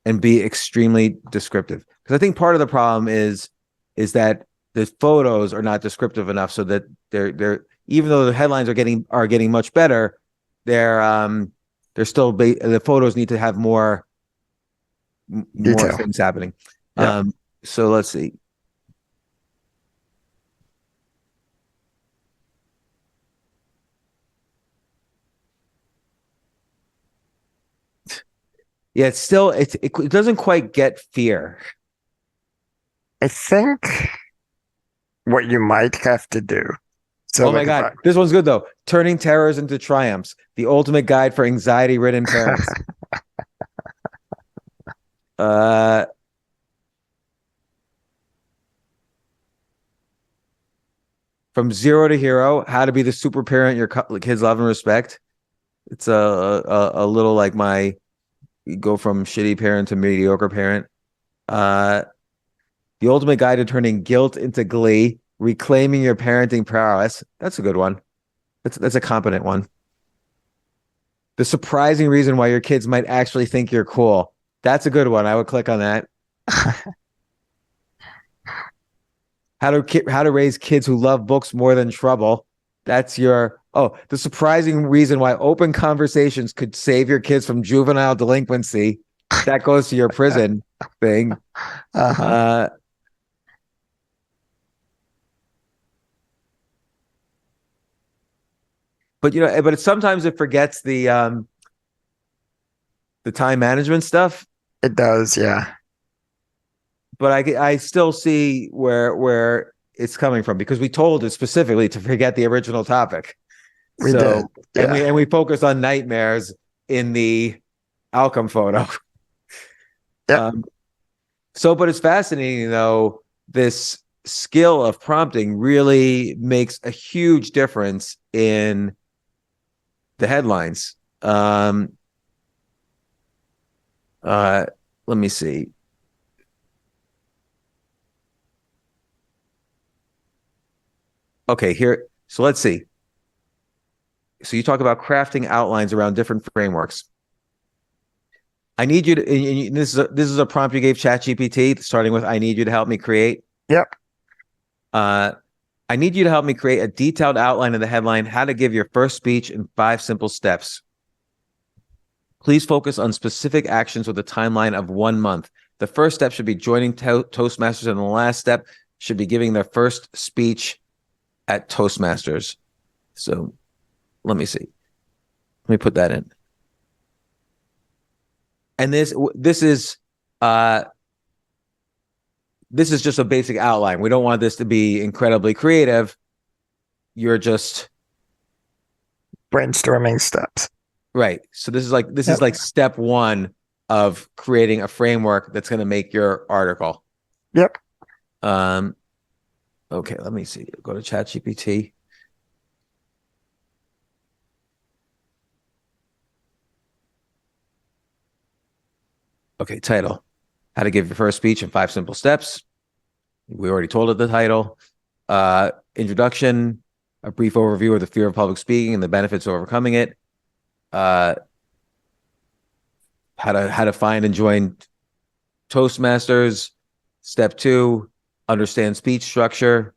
and be extremely descriptive. Because I think part of the problem is that the photos are not descriptive enough, so that they're even though the headlines are getting much better, they're still the photos need to have more things happening. Yeah. So let's see. Yeah, it doesn't quite get fear. I think what you might have to do. So Oh my God, this one's good though. Turning terrors into triumphs: the ultimate guide for anxiety-ridden parents. From zero to hero: how to be the super parent your kids love and respect. It's a little like you go from shitty parent to mediocre parent. The ultimate guide to turning guilt into glee, reclaiming your parenting prowess. That's a good one. That's a competent one. The surprising reason why your kids might actually think you're cool. That's a good one. I would click on that. How to raise kids who love books more than trouble. That's the surprising reason why open conversations could save your kids from juvenile delinquency. That goes to your prison thing. Uh-huh. But sometimes it forgets the time management stuff. It does, yeah. But I still see where it's coming from, because we told it specifically to forget the original topic. We did. Yeah. And we focus on nightmares in the outcome photo. Yep. But it's fascinating though. This skill of prompting really makes a huge difference in the headlines. Let me see. Okay, here. So let's see. So you talk about crafting outlines around different frameworks. I need you to. And this is a prompt you gave Chat-GPT, starting with "I need you to help me create." Yep. I need you to help me create a detailed outline of the headline, how to give your first speech in 5 simple steps. Please focus on specific actions with a timeline of 1 month. The first step should be joining Toastmasters, and the last step should be giving their first speech at Toastmasters. So let me see. Let me put that in. And this is just a basic outline. We don't want this to be incredibly creative. You're just brainstorming steps. Right. So this is like step 1 of creating a framework that's going to make your article. Yep. Okay, let me see. Go to ChatGPT. Okay, title. How to give your first speech in 5 simple steps. We already told it the title. Introduction, a brief overview of the fear of public speaking and the benefits of overcoming it. How to find and join Toastmasters. Step 2, understand speech structure.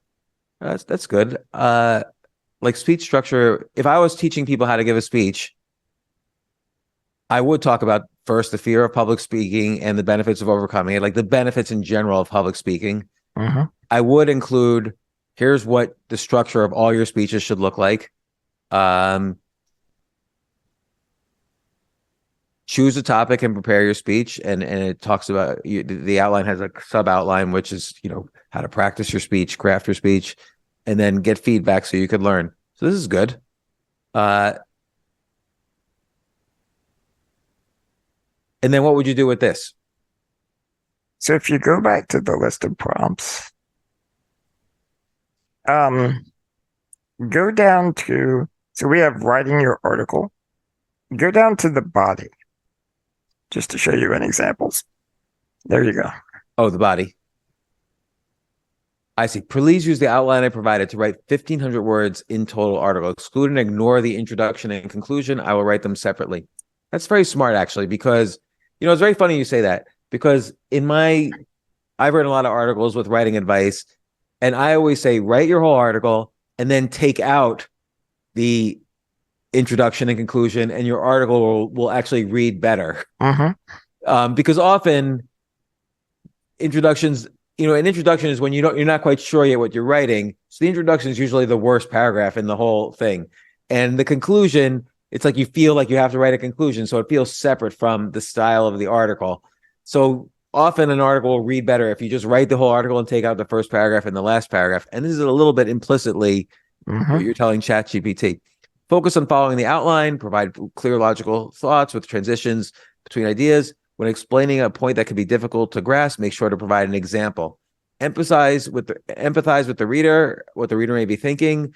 That's good. Like speech structure, if I was teaching people how to give a speech, I would talk about first the fear of public speaking and the benefits of overcoming it, like the benefits in general of public speaking. Mm-hmm. I would include, here's what the structure of all your speeches should look like. Choose a topic and prepare your speech. And it talks about, the outline has a sub outline, which is, how to practice your speech, craft your speech. and then get feedback so you could learn. So this is good. And then what would you do with this? So if you go back to the list of prompts, go down to, so we have writing your article. Go down to the body, just to show you an examples. There you go. Oh, the body. I see. Please use the outline I provided to write 1,500 words in total article. Exclude and ignore the introduction and conclusion. I will write them separately. That's very smart, actually, because, it's very funny you say that, because I've written a lot of articles with writing advice, and I always say, write your whole article and then take out the introduction and conclusion, and your article will actually read better. Because often introductions, an introduction is when you're not quite sure yet what you're writing. So the introduction is usually the worst paragraph in the whole thing. And the conclusion, it's like you feel like you have to write a conclusion. So it feels separate from the style of the article. So often an article will read better if you just write the whole article and take out the first paragraph and the last paragraph. And this is a little bit implicitly what you're telling Chat-GPT. Focus on following the outline, provide clear logical thoughts with transitions between ideas. When explaining a point that can be difficult to grasp, make sure to provide an example. Empathize with the reader, what the reader may be thinking.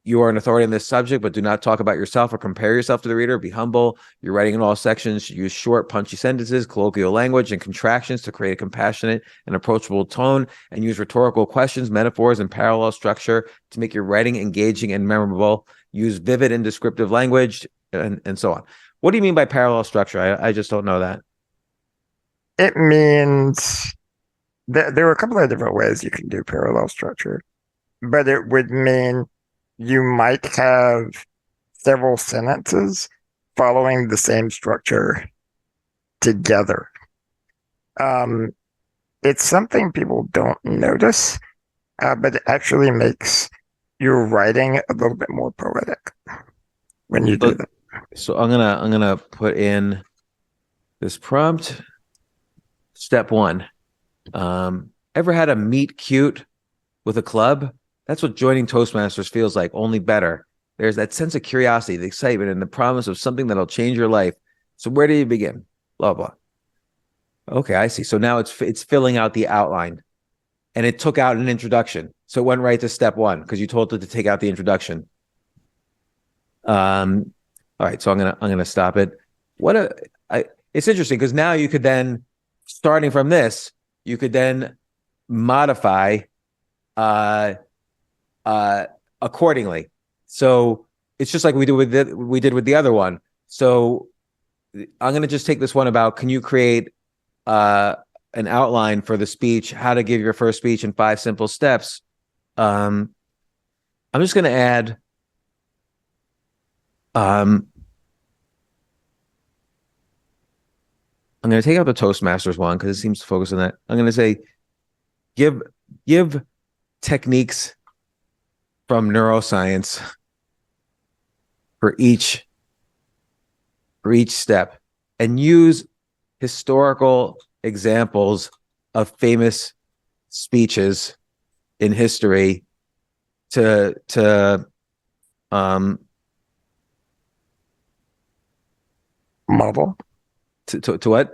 You are an authority on this subject, but do not talk about yourself or compare yourself to the reader. Be humble. You're writing in all sections. Use short, punchy sentences, colloquial language, and contractions to create a compassionate and approachable tone, and use rhetorical questions, metaphors, and parallel structure to make your writing engaging and memorable. Use vivid and descriptive language, and so on. What do you mean by parallel structure? I just don't know that. It means there are a couple of different ways you can do parallel structure, but it would mean you might have several sentences following the same structure together. It's something people don't notice, but it actually makes your writing a little bit more poetic when you do that. So I'm gonna put in this prompt. Step 1. Ever had a meet cute with a club? That's what joining Toastmasters feels like, only better. There's that sense of curiosity, the excitement, and the promise of something that'll change your life. So where do you begin? Blah, blah. Okay, I see. So now it's filling out the outline. And it took out an introduction. So it went right to step 1 because you told it to take out the introduction. All right, so I'm gonna stop it. It's interesting because now you could then, starting from this, you could then modify accordingly. So it's just like we did with the other one. So I'm going to just take this one about, can you create an outline for the speech, how to give your first speech in 5 simple steps. I'm just going to add I'm going to take out the Toastmasters one because it seems to focus on that. I'm going to say, give techniques from neuroscience for each step, and use historical examples of famous speeches in history to model. To what?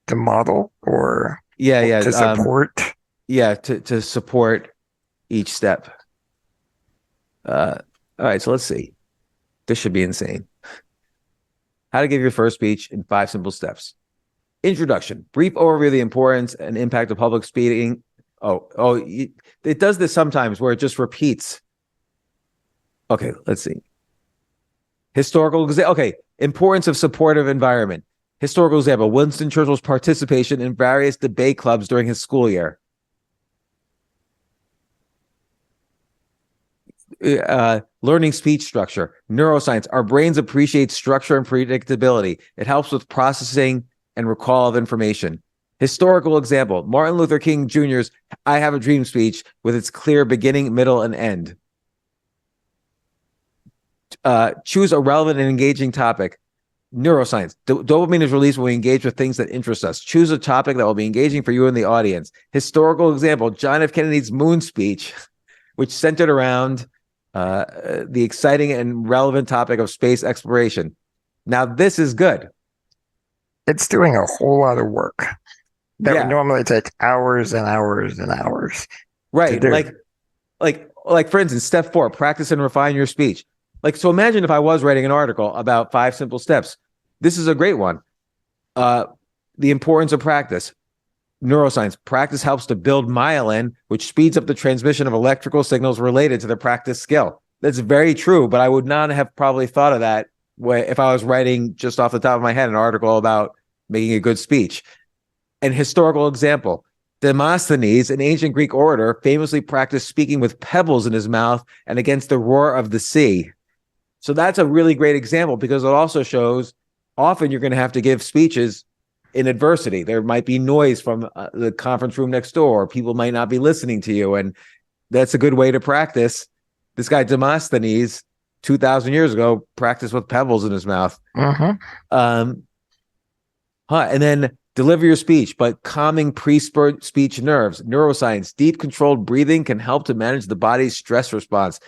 To model or to support. To support each step. All right, so let's see. This should be insane. How to give your first speech in 5 simple steps. Introduction. Brief overview of the importance and impact of public speaking. It does this sometimes where it just repeats. Okay, let's see. Importance of supportive environment. Historical example, Winston Churchill's participation in various debate clubs during his school year. Learning speech structure. Neuroscience. Our brains appreciate structure and predictability. It helps with processing and recall of information. Historical example, Martin Luther King Jr.'s I Have a Dream speech with its clear beginning, middle, and end. Choose a relevant and engaging topic. Neuroscience. Dopamine is released when we engage with things that interest us. Choose a topic that will be engaging for you and the audience. Historical example, John F. Kennedy's moon speech which centered around the exciting and relevant topic of space exploration. Now, this is good. It's doing a whole lot of work that Yeah. would normally take hours and hours and hours. Right. do. Like for instance, step 4, practice and refine your speech. Like, so imagine if I was writing an article about 5 simple steps. This is a great one. The importance of practice. Neuroscience. Practice helps to build myelin, which speeds up the transmission of electrical signals related to the practice skill. That's very true, but I would not have probably thought of that if I was writing just off the top of my head an article about making a good speech. An historical example. Demosthenes, an ancient Greek orator, famously practiced speaking with pebbles in his mouth and against the roar of the sea. So that's a really great example because it also shows often you're going to have to give speeches in adversity. There might be noise from the conference room next door. People might not be listening to you. And that's a good way to practice. This guy Demosthenes, 2,000 years ago, practiced with pebbles in his mouth. Mm-hmm. And then deliver your speech by calming pre-speech nerves. Neuroscience, deep controlled breathing can help to manage the body's stress response.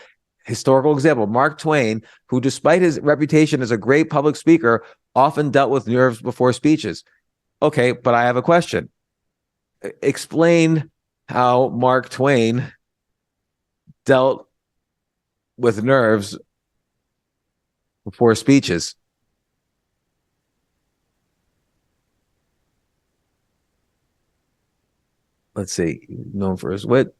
Historical example, Mark Twain, who despite his reputation as a great public speaker, often dealt with nerves before speeches. Okay, but I have a question. Explain how Mark Twain dealt with nerves before speeches. Let's see, known for his wit.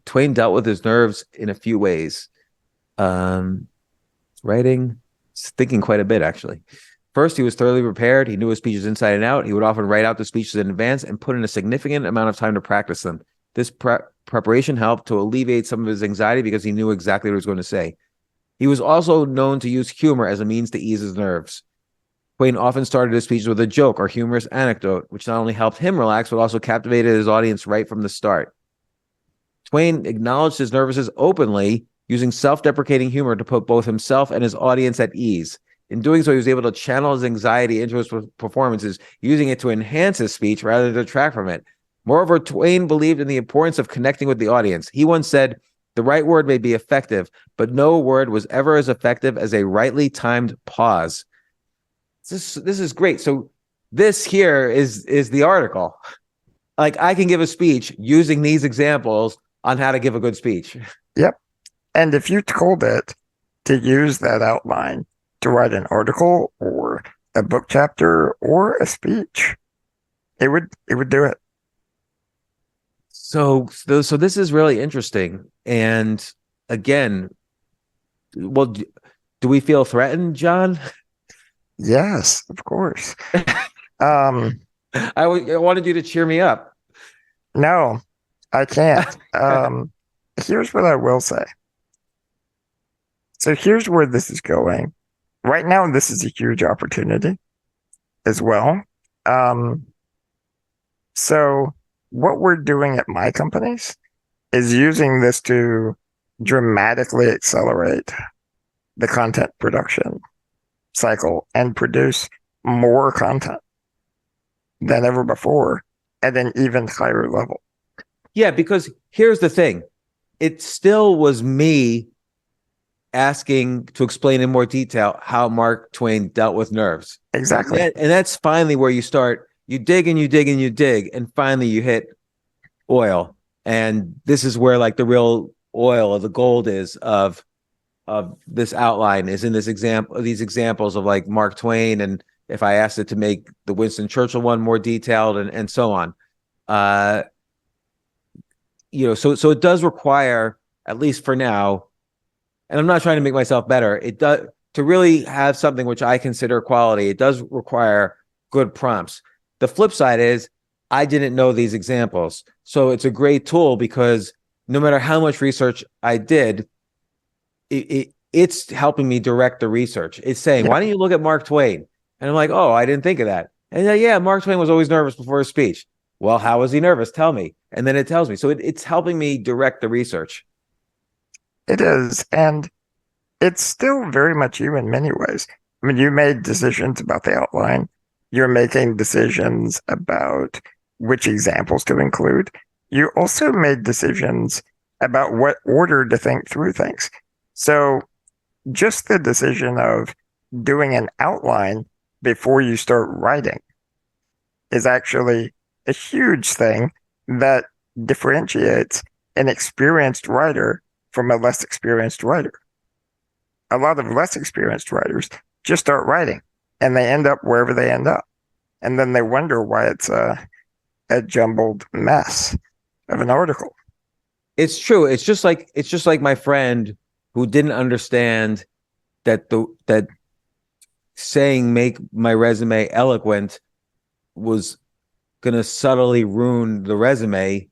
Twain dealt with his nerves in a few ways. Writing, thinking quite a bit, actually. First, he was thoroughly prepared. He knew his speeches inside and out. He would often write out the speeches in advance and put in a significant amount of time to practice them. This preparation helped to alleviate some of his anxiety because he knew exactly what he was going to say. He was also known to use humor as a means to ease his nerves. Twain often started his speeches with a joke or humorous anecdote, which not only helped him relax, but also captivated his audience right from the start. Twain acknowledged his nervousness openly, using self-deprecating humor to put both himself and his audience at ease. In doing so, he was able to channel his anxiety into his performances, using it to enhance his speech rather than detract from it. Moreover, Twain believed in the importance of connecting with the audience. He once said, "The right word may be effective, but no word was ever as effective as a rightly timed pause." This is great. So this here is the article. Like, I can give a speech using these examples on how to give a good speech. Yep. And if you told it to use that outline to write an article or a book chapter or a speech, it would do it. So this is really interesting. And again, well, do we feel threatened, Jon? Yes, of course. I wanted you to cheer me up. No, I can't. Here's what I will say. So here's where this is going. Right now, this is a huge opportunity as well. So what we're doing at my companies is using this to dramatically accelerate the content production cycle and produce more content than ever before at an even higher level. Yeah, because here's the thing. It still was me asking to explain in more detail how Mark Twain dealt with nerves. Exactly. And that's finally where you start. You dig and you dig and you dig, and finally you hit oil. And this is where like the real oil or the gold is of this outline is in this example, these examples of like Mark Twain. And if I asked it to make the Winston Churchill one more detailed and so on, so it does require, at least for now, and I'm not trying to make myself better, it does, to really have something which I consider quality, it does require good prompts. The flip side is I didn't know these examples. So it's a great tool because no matter how much research I did, it's helping me direct the research. It's saying, why don't you look at Mark Twain? And I'm like, oh, I didn't think of that. And yeah, Mark Twain was always nervous before his speech. Well, how was he nervous? Tell me. And then it tells me. So it's helping me direct the research. It is. And it's still very much you in many ways. I mean, you made decisions about the outline. You're making decisions about which examples to include. You also made decisions about what order to think through things. So just the decision of doing an outline before you start writing is actually a huge thing that differentiates an experienced writer from a less experienced writer. A lot of less experienced writers just start writing and they end up wherever they end up. And then they wonder why it's a jumbled mess of an article. It's true. It's just like my friend who didn't understand that that saying make my resume eloquent was going to subtly ruin the resume.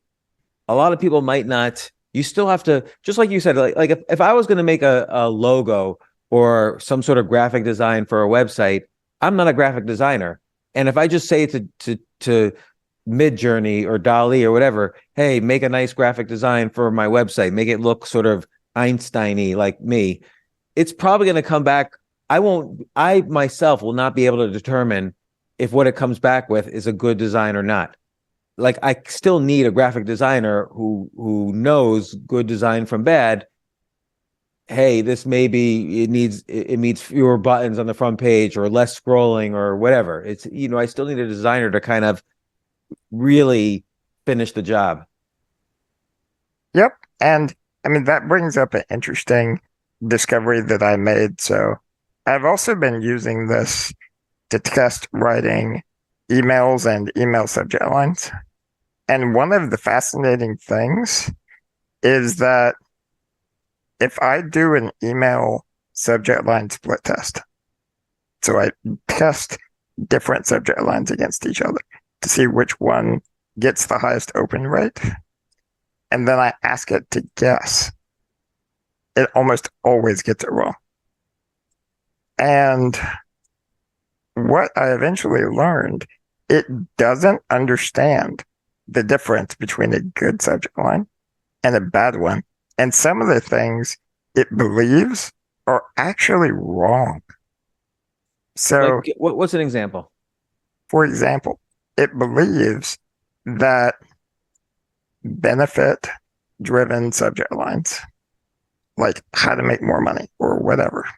A lot of people might not. You still have to, just like you said, like if I was going to make a logo or some sort of graphic design for a website, I'm not a graphic designer. And if I just say to Midjourney or DALL-E or whatever, hey, make a nice graphic design for my website, make it look sort of Einstein-y like me, it's probably going to come back. I myself will not be able to determine if what it comes back with is a good design or not. Like I still need a graphic designer who knows good design from bad. Hey, this maybe it needs fewer buttons on the front page or less scrolling or whatever. It's, I still need a designer to kind of really finish the job. Yep. And I mean, that brings up an interesting discovery that I made. So I've also been using this to test writing emails and email subject lines. And one of the fascinating things is that if I do an email subject line split test, so I test different subject lines against each other to see which one gets the highest open rate, and then I ask it to guess, it almost always gets it wrong. And what I eventually learned, it doesn't understand the difference between a good subject line and a bad one. And some of the things it believes are actually wrong. So, like, what's an example? For example, it believes that benefit-driven subject lines, like how to make more money or whatever,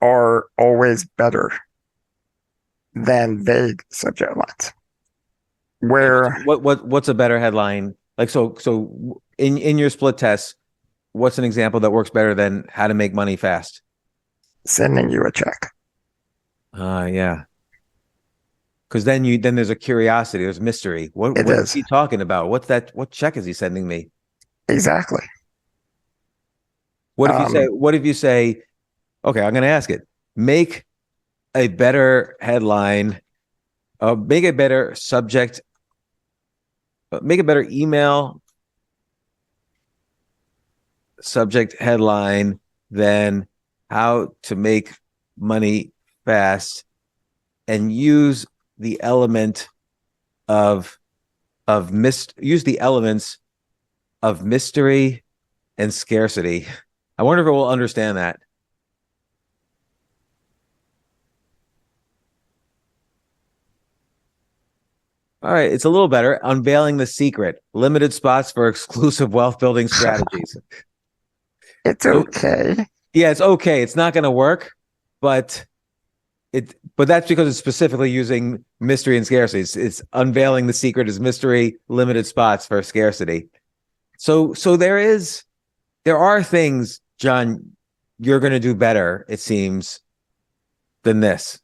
are always better than vague subject lines. Where What's a better headline? Like so in your split tests, what's an example that works better than how to make money fast? Sending you a check. Yeah. Because then there's a curiosity, there's mystery. What is he talking about? What check is he sending me? Exactly. What if you say, okay, I'm going to ask it. Make a better headline, make a better subject, make a better email subject headline than how to make money fast, and use the element use the elements of mystery and scarcity. I wonder if it will understand that. All right, it's a little better. Unveiling the secret. Limited spots for exclusive wealth building strategies. It's okay. Yeah, it's okay. It's not going to work, but that's because it's specifically using mystery and scarcity. It's unveiling the secret is mystery, limited spots for scarcity. So there are things, Jon, you're going to do better, it seems, than this.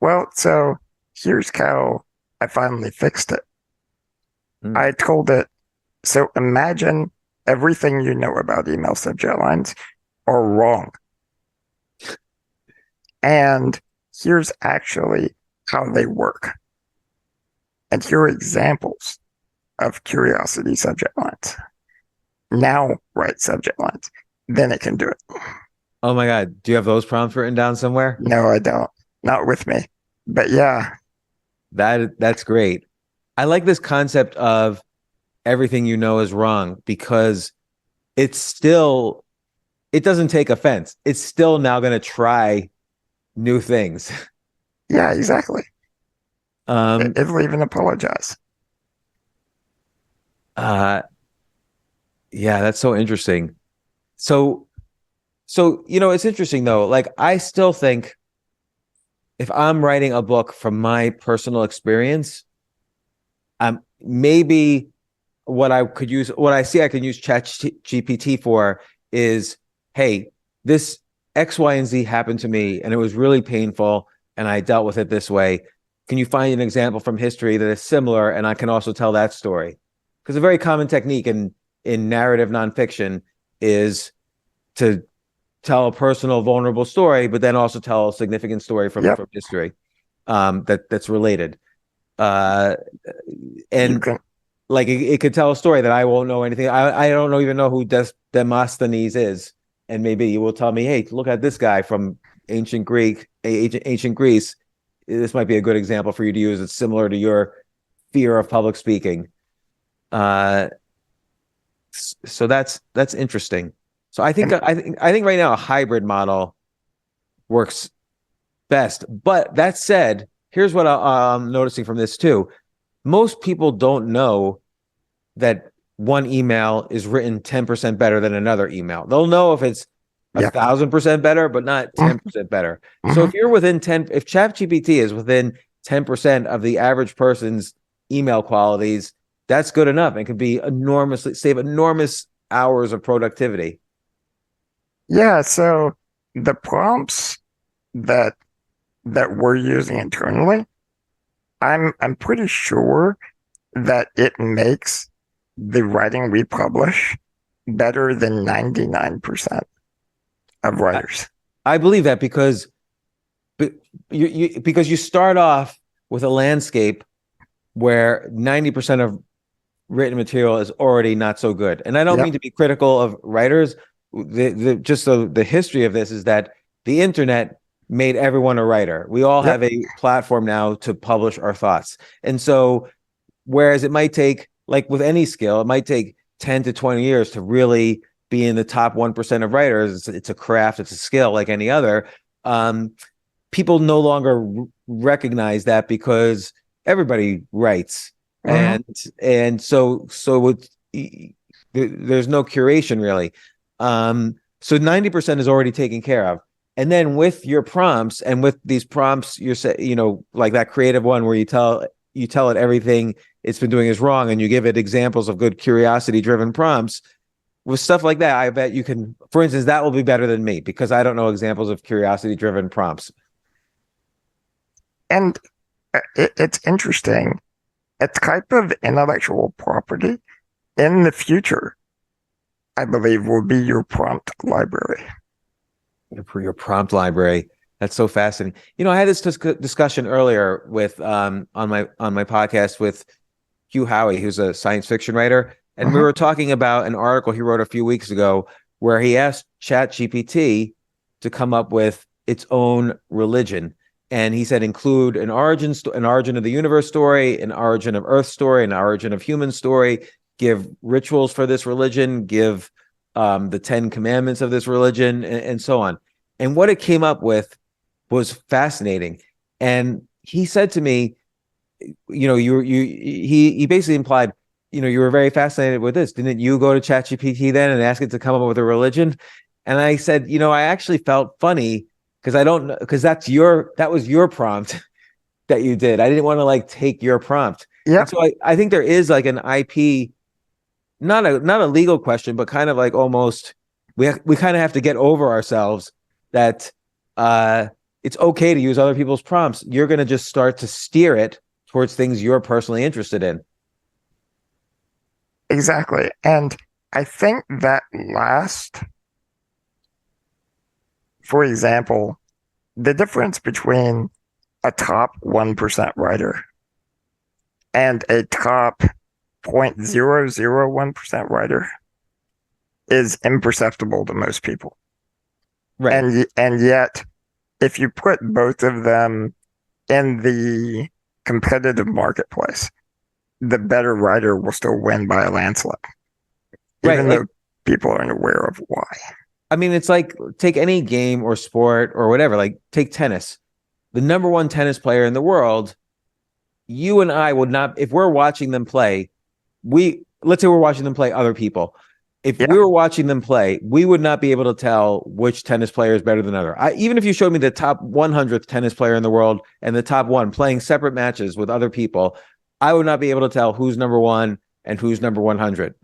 Well, so here's how I finally fixed it. I told it, so imagine everything you know about email subject lines are wrong. And here's actually how they work. And here are examples of curiosity subject lines. Now write subject lines. Then it can do it. Oh my God. Do you have those prompts written down somewhere? No, I don't. Not with me. But yeah. That's great. I like this concept of everything you know is wrong, because it doesn't take offense. It's still now going to try new things. Yeah, exactly. It'll even apologize. Yeah, that's so interesting. So, it's interesting though. Like, I still think if I'm writing a book from my personal experience, maybe what I see I can use Chat GPT for is, hey, this X, Y, and Z happened to me, and it was really painful, and I dealt with it this way. Can you find an example from history that is similar, and I can also tell that story? Because a very common technique in narrative nonfiction is to tell a personal, vulnerable story, but then also tell a significant story from history that's related. And like it could tell a story that I won't know anything. I don't even know who Demosthenes is, and maybe you will tell me, hey, look at this guy from ancient Greece. This might be a good example for you to use. It's similar to your fear of public speaking. So that's interesting. So I think right now a hybrid model works best. But that said, here's what I'm noticing from this too. Most people don't know that one email is written 10% better than another email. They'll know if it's 1,000% better, but not 10% better. So if you're within if ChatGPT is within 10% of the average person's email qualities, that's good enough. It could be save enormous hours of productivity. Yeah, so the prompts that we're using internally, I'm pretty sure that it makes the writing we publish better than 99% of writers. I believe that because you start off with a landscape where 90% of written material is already not so good. And I don't mean to be critical of writers. The history of this is that the internet made everyone a writer. We all have a platform now to publish our thoughts. And so, whereas it might take, like with any skill, it might take 10 to 20 years to really be in the top 1% of writers. It's a craft, it's a skill like any other. People no longer recognize that because everybody writes. And so there's no curation really. So 90% is already taken care of. And then with your prompts and with these prompts, like that creative one where you tell it everything it's been doing is wrong, and you give it examples of good curiosity-driven prompts. With stuff like that, I bet you can, for instance, that will be better than me because I don't know examples of curiosity-driven prompts. And it's interesting. A type of intellectual property in the future, I believe, will be your prompt library. For your prompt library. That's so fascinating. I had this discussion earlier with on my podcast with Hugh Howey, who's a science fiction writer, and we were talking about an article he wrote a few weeks ago where he asked ChatGPT to come up with its own religion. And he said include an origin of the universe story, an origin of Earth story, an origin of human story, give rituals for this religion, give the 10 commandments of this religion, and so on. And what it came up with was fascinating. And he said to me, he basically implied, you were very fascinated with this. Didn't you go to ChatGPT then and ask it to come up with a religion? And I said, I actually felt funny because I don't know, because that was your prompt that you did. I didn't want to take your prompt. Yeah. So I think there is like an IP, not a legal question, but kind of like almost we kind of have to get over ourselves that it's okay to use other people's prompts. You're going to just start to steer it towards things you're personally interested in. Exactly. And I think that for example, the difference between a top 1% writer and a top 0.001% writer is imperceptible to most people. Right. And yet, if you put both of them in the competitive marketplace, the better writer will still win by a landslide, even though people aren't aware of why. I mean, it's like take any game or sport or whatever, like take tennis. The number one tennis player in the world, you and I would not, if we're watching them play, let's say we're watching them play other people. If Yeah. we were watching them play, we would not be able to tell which tennis player is better than another. Even if you showed me the top 100th tennis player in the world and the top one playing separate matches with other people, I would not be able to tell who's number one and who's number 100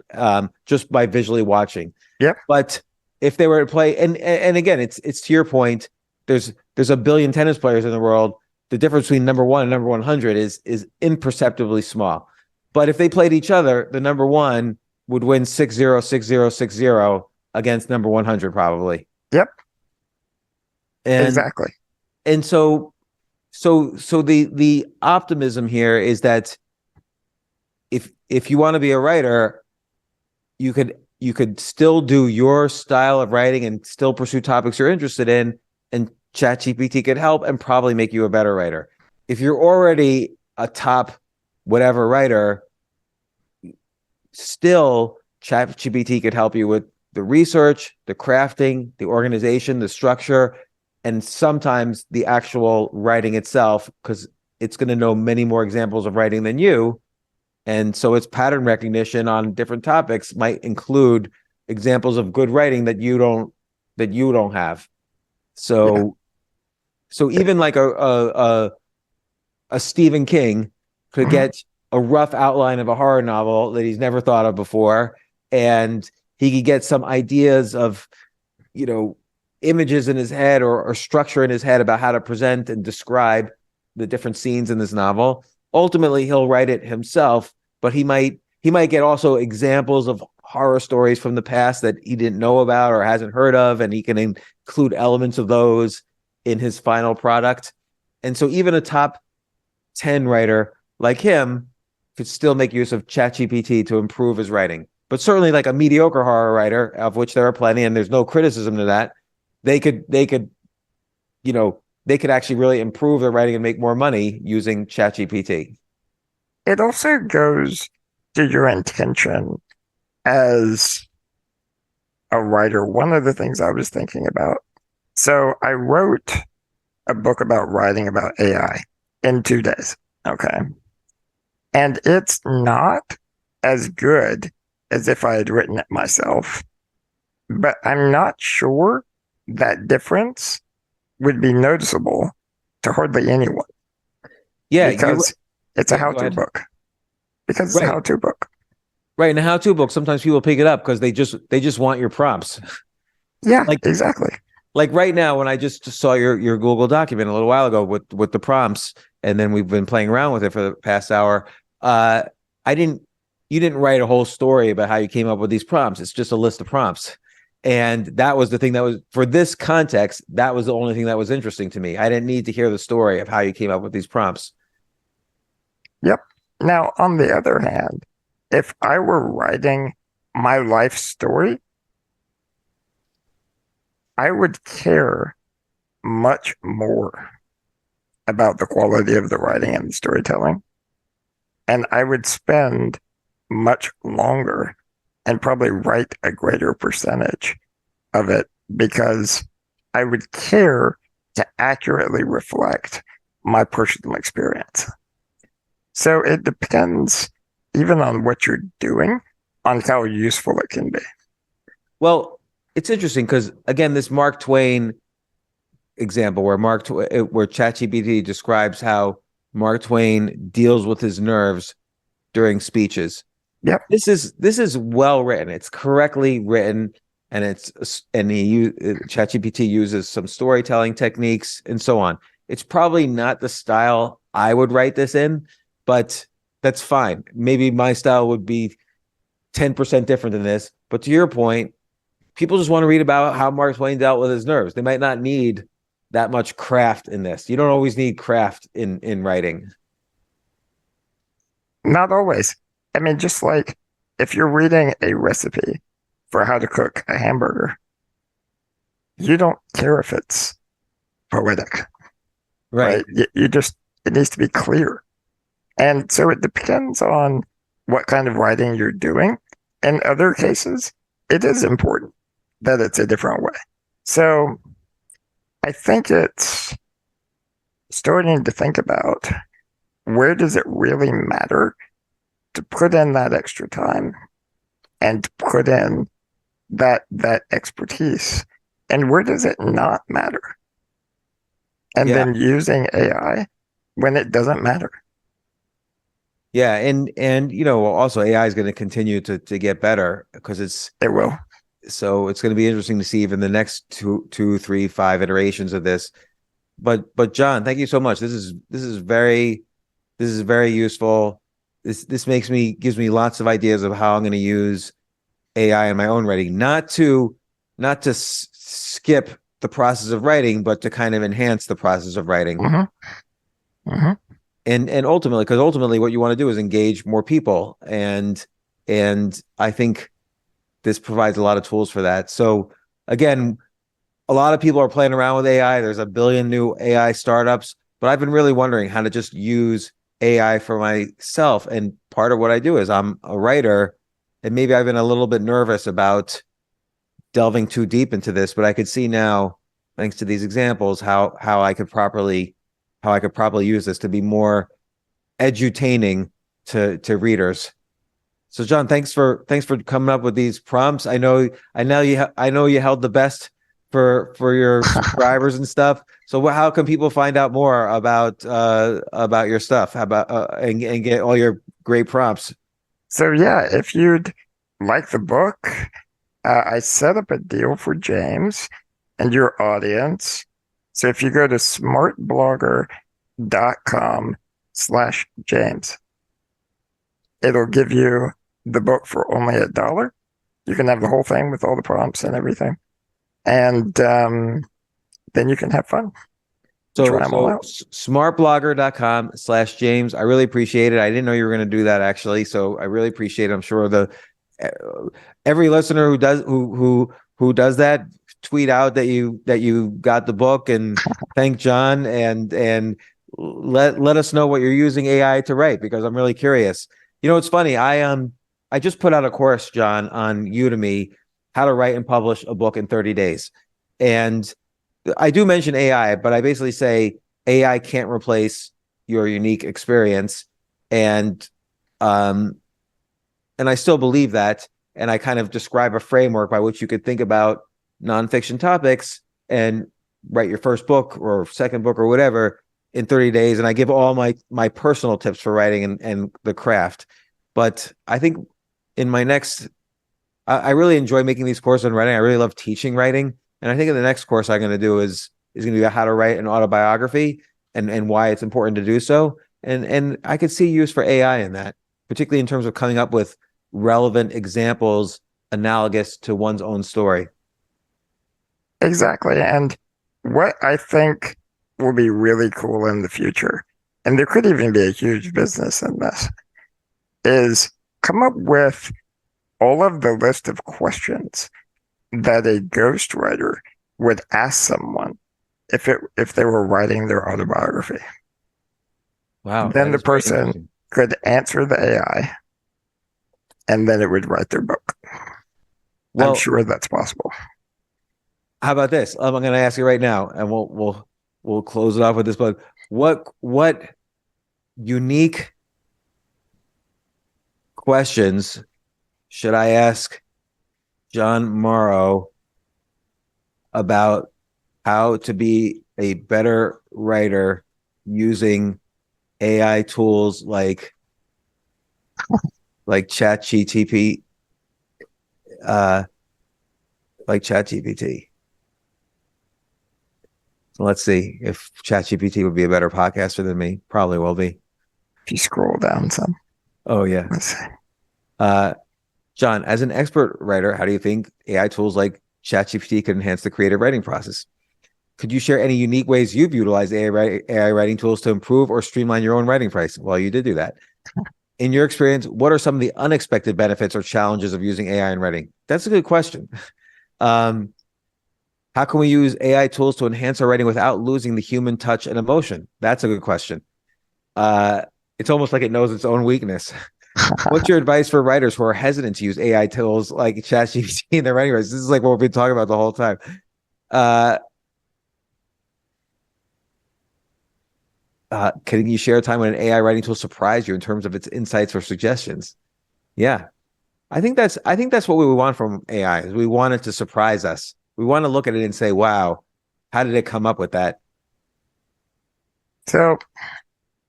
just by visually watching. Yep. But if they were to play, and again, it's to your point, there's a billion tennis players in the world. The difference between number one and number 100 is imperceptibly small. But if they played each other, the number one would win 6-0, 6-0, 6-0 against number 100 probably. Yep. And, exactly. And so the optimism here is that if you want to be a writer, you could still do your style of writing and still pursue topics you're interested in, and ChatGPT could help and probably make you a better writer. If you're already a top whatever writer, still ChatGPT could help you with the research, the crafting, the organization, the structure, and sometimes the actual writing itself, because it's going to know many more examples of writing than you. And so its pattern recognition on different topics might include examples of good writing that you don't have. So even like a Stephen King could get a rough outline of a horror novel that he's never thought of before, and he could get some ideas of, images in his head or structure in his head about how to present and describe the different scenes in this novel. Ultimately, he'll write it himself, but he might get also examples of horror stories from the past that he didn't know about or hasn't heard of, and he can include elements of those in his final product. And so even a top 10 writer like him could still make use of ChatGPT to improve his writing. But certainly like a mediocre horror writer, of which there are plenty, and there's no criticism to that, they could actually really improve their writing and make more money using ChatGPT. It also goes to your intention as a writer. One of the things I was thinking about. So I wrote a book about writing about AI in 2 days. Okay. And it's not as good as if I had written it myself. But I'm not sure that difference would be noticeable to hardly anyone. Yeah. Because it's a how-to book. Because it's a how-to book. Right. In a how-to book, sometimes people pick it up because they just want your prompts. Yeah, exactly. Like right now, when I just saw your Google document a little while ago with the prompts, and then we've been playing around with it for the past hour. You didn't write a whole story about how you came up with these prompts. It's just a list of prompts. And that was the thing that was, for this context, that was the only thing that was interesting to me. I didn't need to hear the story of how you came up with these prompts. Yep. Now, on the other hand, if I were writing my life story, I would care much more about the quality of the writing and the storytelling. And I would spend much longer and probably write a greater percentage of it because I would care to accurately reflect my personal experience. So it depends even on what you're doing, on how useful it can be. Well, it's interesting because, again, this Mark Twain example where ChatGPT describes how Mark Twain deals with his nerves during speeches. Yep. This is well written. It's correctly written, and ChatGPT uses some storytelling techniques and so on. It's probably not the style I would write this in, but that's fine. Maybe my style would be 10% different than this. But to your point, people just want to read about how Mark Twain dealt with his nerves. They might not need that much craft in this. You don't always need craft in writing. Not always. I mean, just like if you're reading a recipe for how to cook a hamburger, you don't care if it's poetic. Right? You just, it needs to be clear. And so it depends on what kind of writing you're doing. In other cases, it is important that it's a different way. So I think it's starting to think about, where does it really matter to put in that extra time and to put in that expertise. And where does it not matter? And Yeah. then using AI when it doesn't matter. Yeah, and also AI is going to continue to get better because It will. so it's going to be interesting to see even the next two, three, five iterations of this. But Jon, thank you so much. This is very useful. This gives me lots of ideas of how I'm going to use AI in my own writing, not to skip the process of writing, but to kind of enhance the process of writing. Mm-hmm. Mm-hmm. And ultimately, because ultimately what you want to do is engage more people, and I think this provides a lot of tools for that. So again, a lot of people are playing around with AI. There's a billion new AI startups, but I've been really wondering how to just use AI for myself. And part of what I do is I'm a writer, and maybe I've been a little bit nervous about delving too deep into this, but I could see now, thanks to these examples, how I could properly use this to be more edutaining to readers. So Jon, thanks for coming up with these prompts. I know you held the best for your subscribers and stuff. So how can people find out more about your stuff? How about and get all your great prompts? So yeah, if you'd like the book, I set up a deal for James and your audience. So if you go to smartblogger.com/James, it'll give you the book for only $1. You can have the whole thing with all the prompts and everything. And then you can have fun. So smartblogger.com/James. I really appreciate it. I didn't know you were going to do that actually. So I really appreciate it. I'm sure every listener who does that, tweet out that you got the book and thank Jon and let us know what you're using AI to write, because I'm really curious. It's funny. I just put out a course, Jon, on Udemy, how to write and publish a book in 30 days. And I do mention AI, but I basically say AI can't replace your unique experience. And I still believe that. And I kind of describe a framework by which you could think about nonfiction topics and write your first book or second book or whatever in 30 days. And I give all my personal tips for writing and the craft. But I think in my next, I really enjoy making these courses on writing. I really love teaching writing. And I think in the next course I'm going to do is going to be how to write an autobiography and why it's important to do so. And I could see use for AI in that, particularly in terms of coming up with relevant examples analogous to one's own story. Exactly. And what I think will be really cool in the future, and there could even be a huge business in this, is come up with all of the list of questions that a ghostwriter would ask someone if they were writing their autobiography. Wow. Then the person could answer the AI, and then it would write their book. Well, I'm sure that's possible. How about this? I'm going to ask you right now, and we'll close it off with this. But what unique questions should I ask Jon Morrow about how to be a better writer using AI tools like Chat-GPT, So let's see if Chat-GPT would be a better podcaster than me. Probably will be. If you scroll down some. Oh yeah. Jon, as an expert writer, how do you think AI tools like Chat-GPT could enhance the creative writing process? Could you share any unique ways you've utilized AI writing tools to improve or streamline your own writing process? Well, you did do that. In your experience, what are some of the unexpected benefits or challenges of using AI in writing? That's a good question. How can we use AI tools to enhance our writing without losing the human touch and emotion? That's a good question. It's almost like it knows its own weakness. What's your advice for writers who are hesitant to use AI tools like ChatGPT in their writing process? This is like what we've been talking about the whole time. Can you share a time when an AI writing tool surprised you in terms of its insights or suggestions? Yeah. I think that's what we want from AI. Is we want it to surprise us. We want to look at it and say, "Wow, how did it come up with that?" So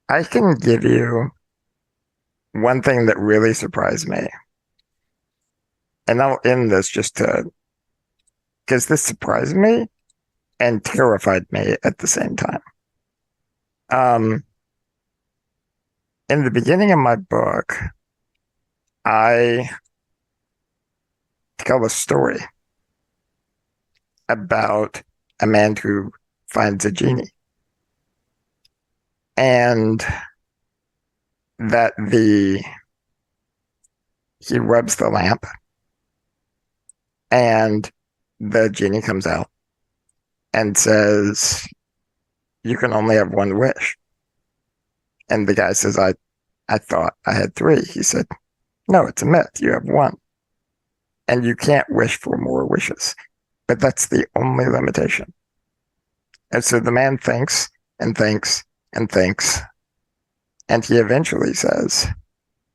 I can give you one thing that really surprised me. And I'll end this because this surprised me and terrified me at the same time. In the beginning of my book, I tell a story about a man who finds a genie. And that he rubs the lamp and the genie comes out and says, "You can only have one wish." And the guy says, I thought I had three. He said, "No, it's a myth. You have one. And you can't wish for more wishes. But that's the only limitation." And so the man thinks and thinks and thinks. And he eventually says,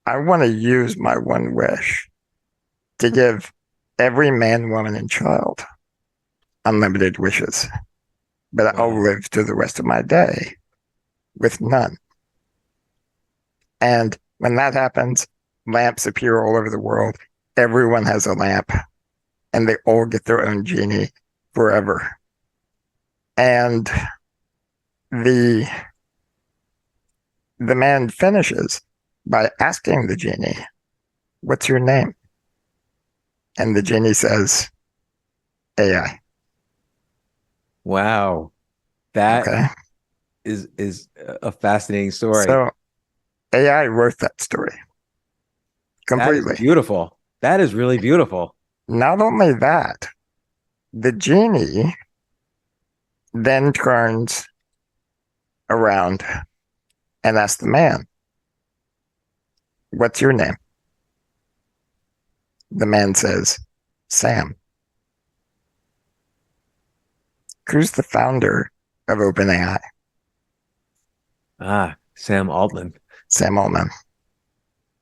"I want to use my one wish to give every man, woman, and child unlimited wishes. But Wow. I'll live to the rest of my day with none." And when that happens, lamps appear all over the world. Everyone has a lamp, and they all get their own genie forever. And the man finishes by asking the genie, "What's your name?" And the genie says, "AI." Wow, that Okay. is a fascinating story. So AI wrote that story That is completely. beautiful. That is really beautiful. Not only that, the genie then turns around and asks the man, "What's your name?" The man says, "Sam." Who's the founder of OpenAI? Sam Altman. Sam Altman.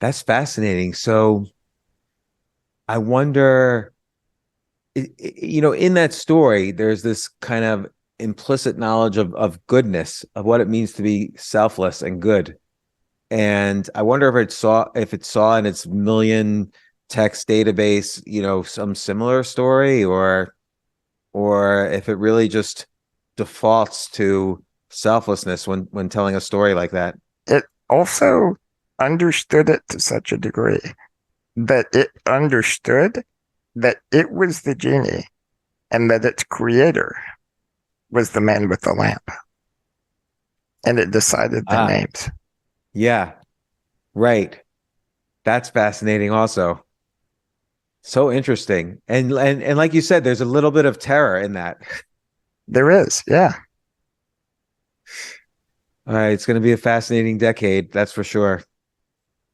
That's fascinating. So I wonder, in that story, there's this kind of implicit knowledge of goodness, of what it means to be selfless and good. And I wonder if it saw in its million text database, some similar story, or if it really just defaults to selflessness when telling a story like that. It also understood it to such a degree that it understood that it was the genie and that its creator was the man with the lamp. And it decided the names. Yeah, right. That's fascinating also. So interesting. And like you said, there's a little bit of terror in that. There is, yeah. All right, it's going to be a fascinating decade, that's for sure.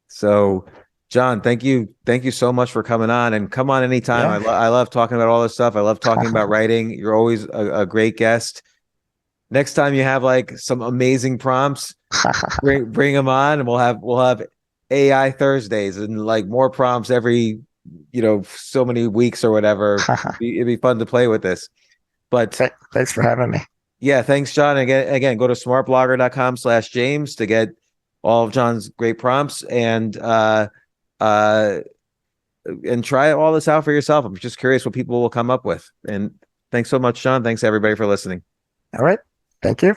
So, Jon, thank you so much for coming on, and come on anytime. Yeah. I love talking about all this stuff. I love talking about writing. You're always a great guest. Next time you have like some amazing prompts, bring them on, and we'll have AI Thursdays and like more prompts every so many weeks or whatever. It'd be fun to play with this. But thanks for having me. Yeah, thanks, Jon. Again, go to smartblogger.com/James to get all of Jon's great prompts and try all this out for yourself. I'm just curious what people will come up with. And thanks so much, Jon. Thanks everybody for listening. All right. Thank you.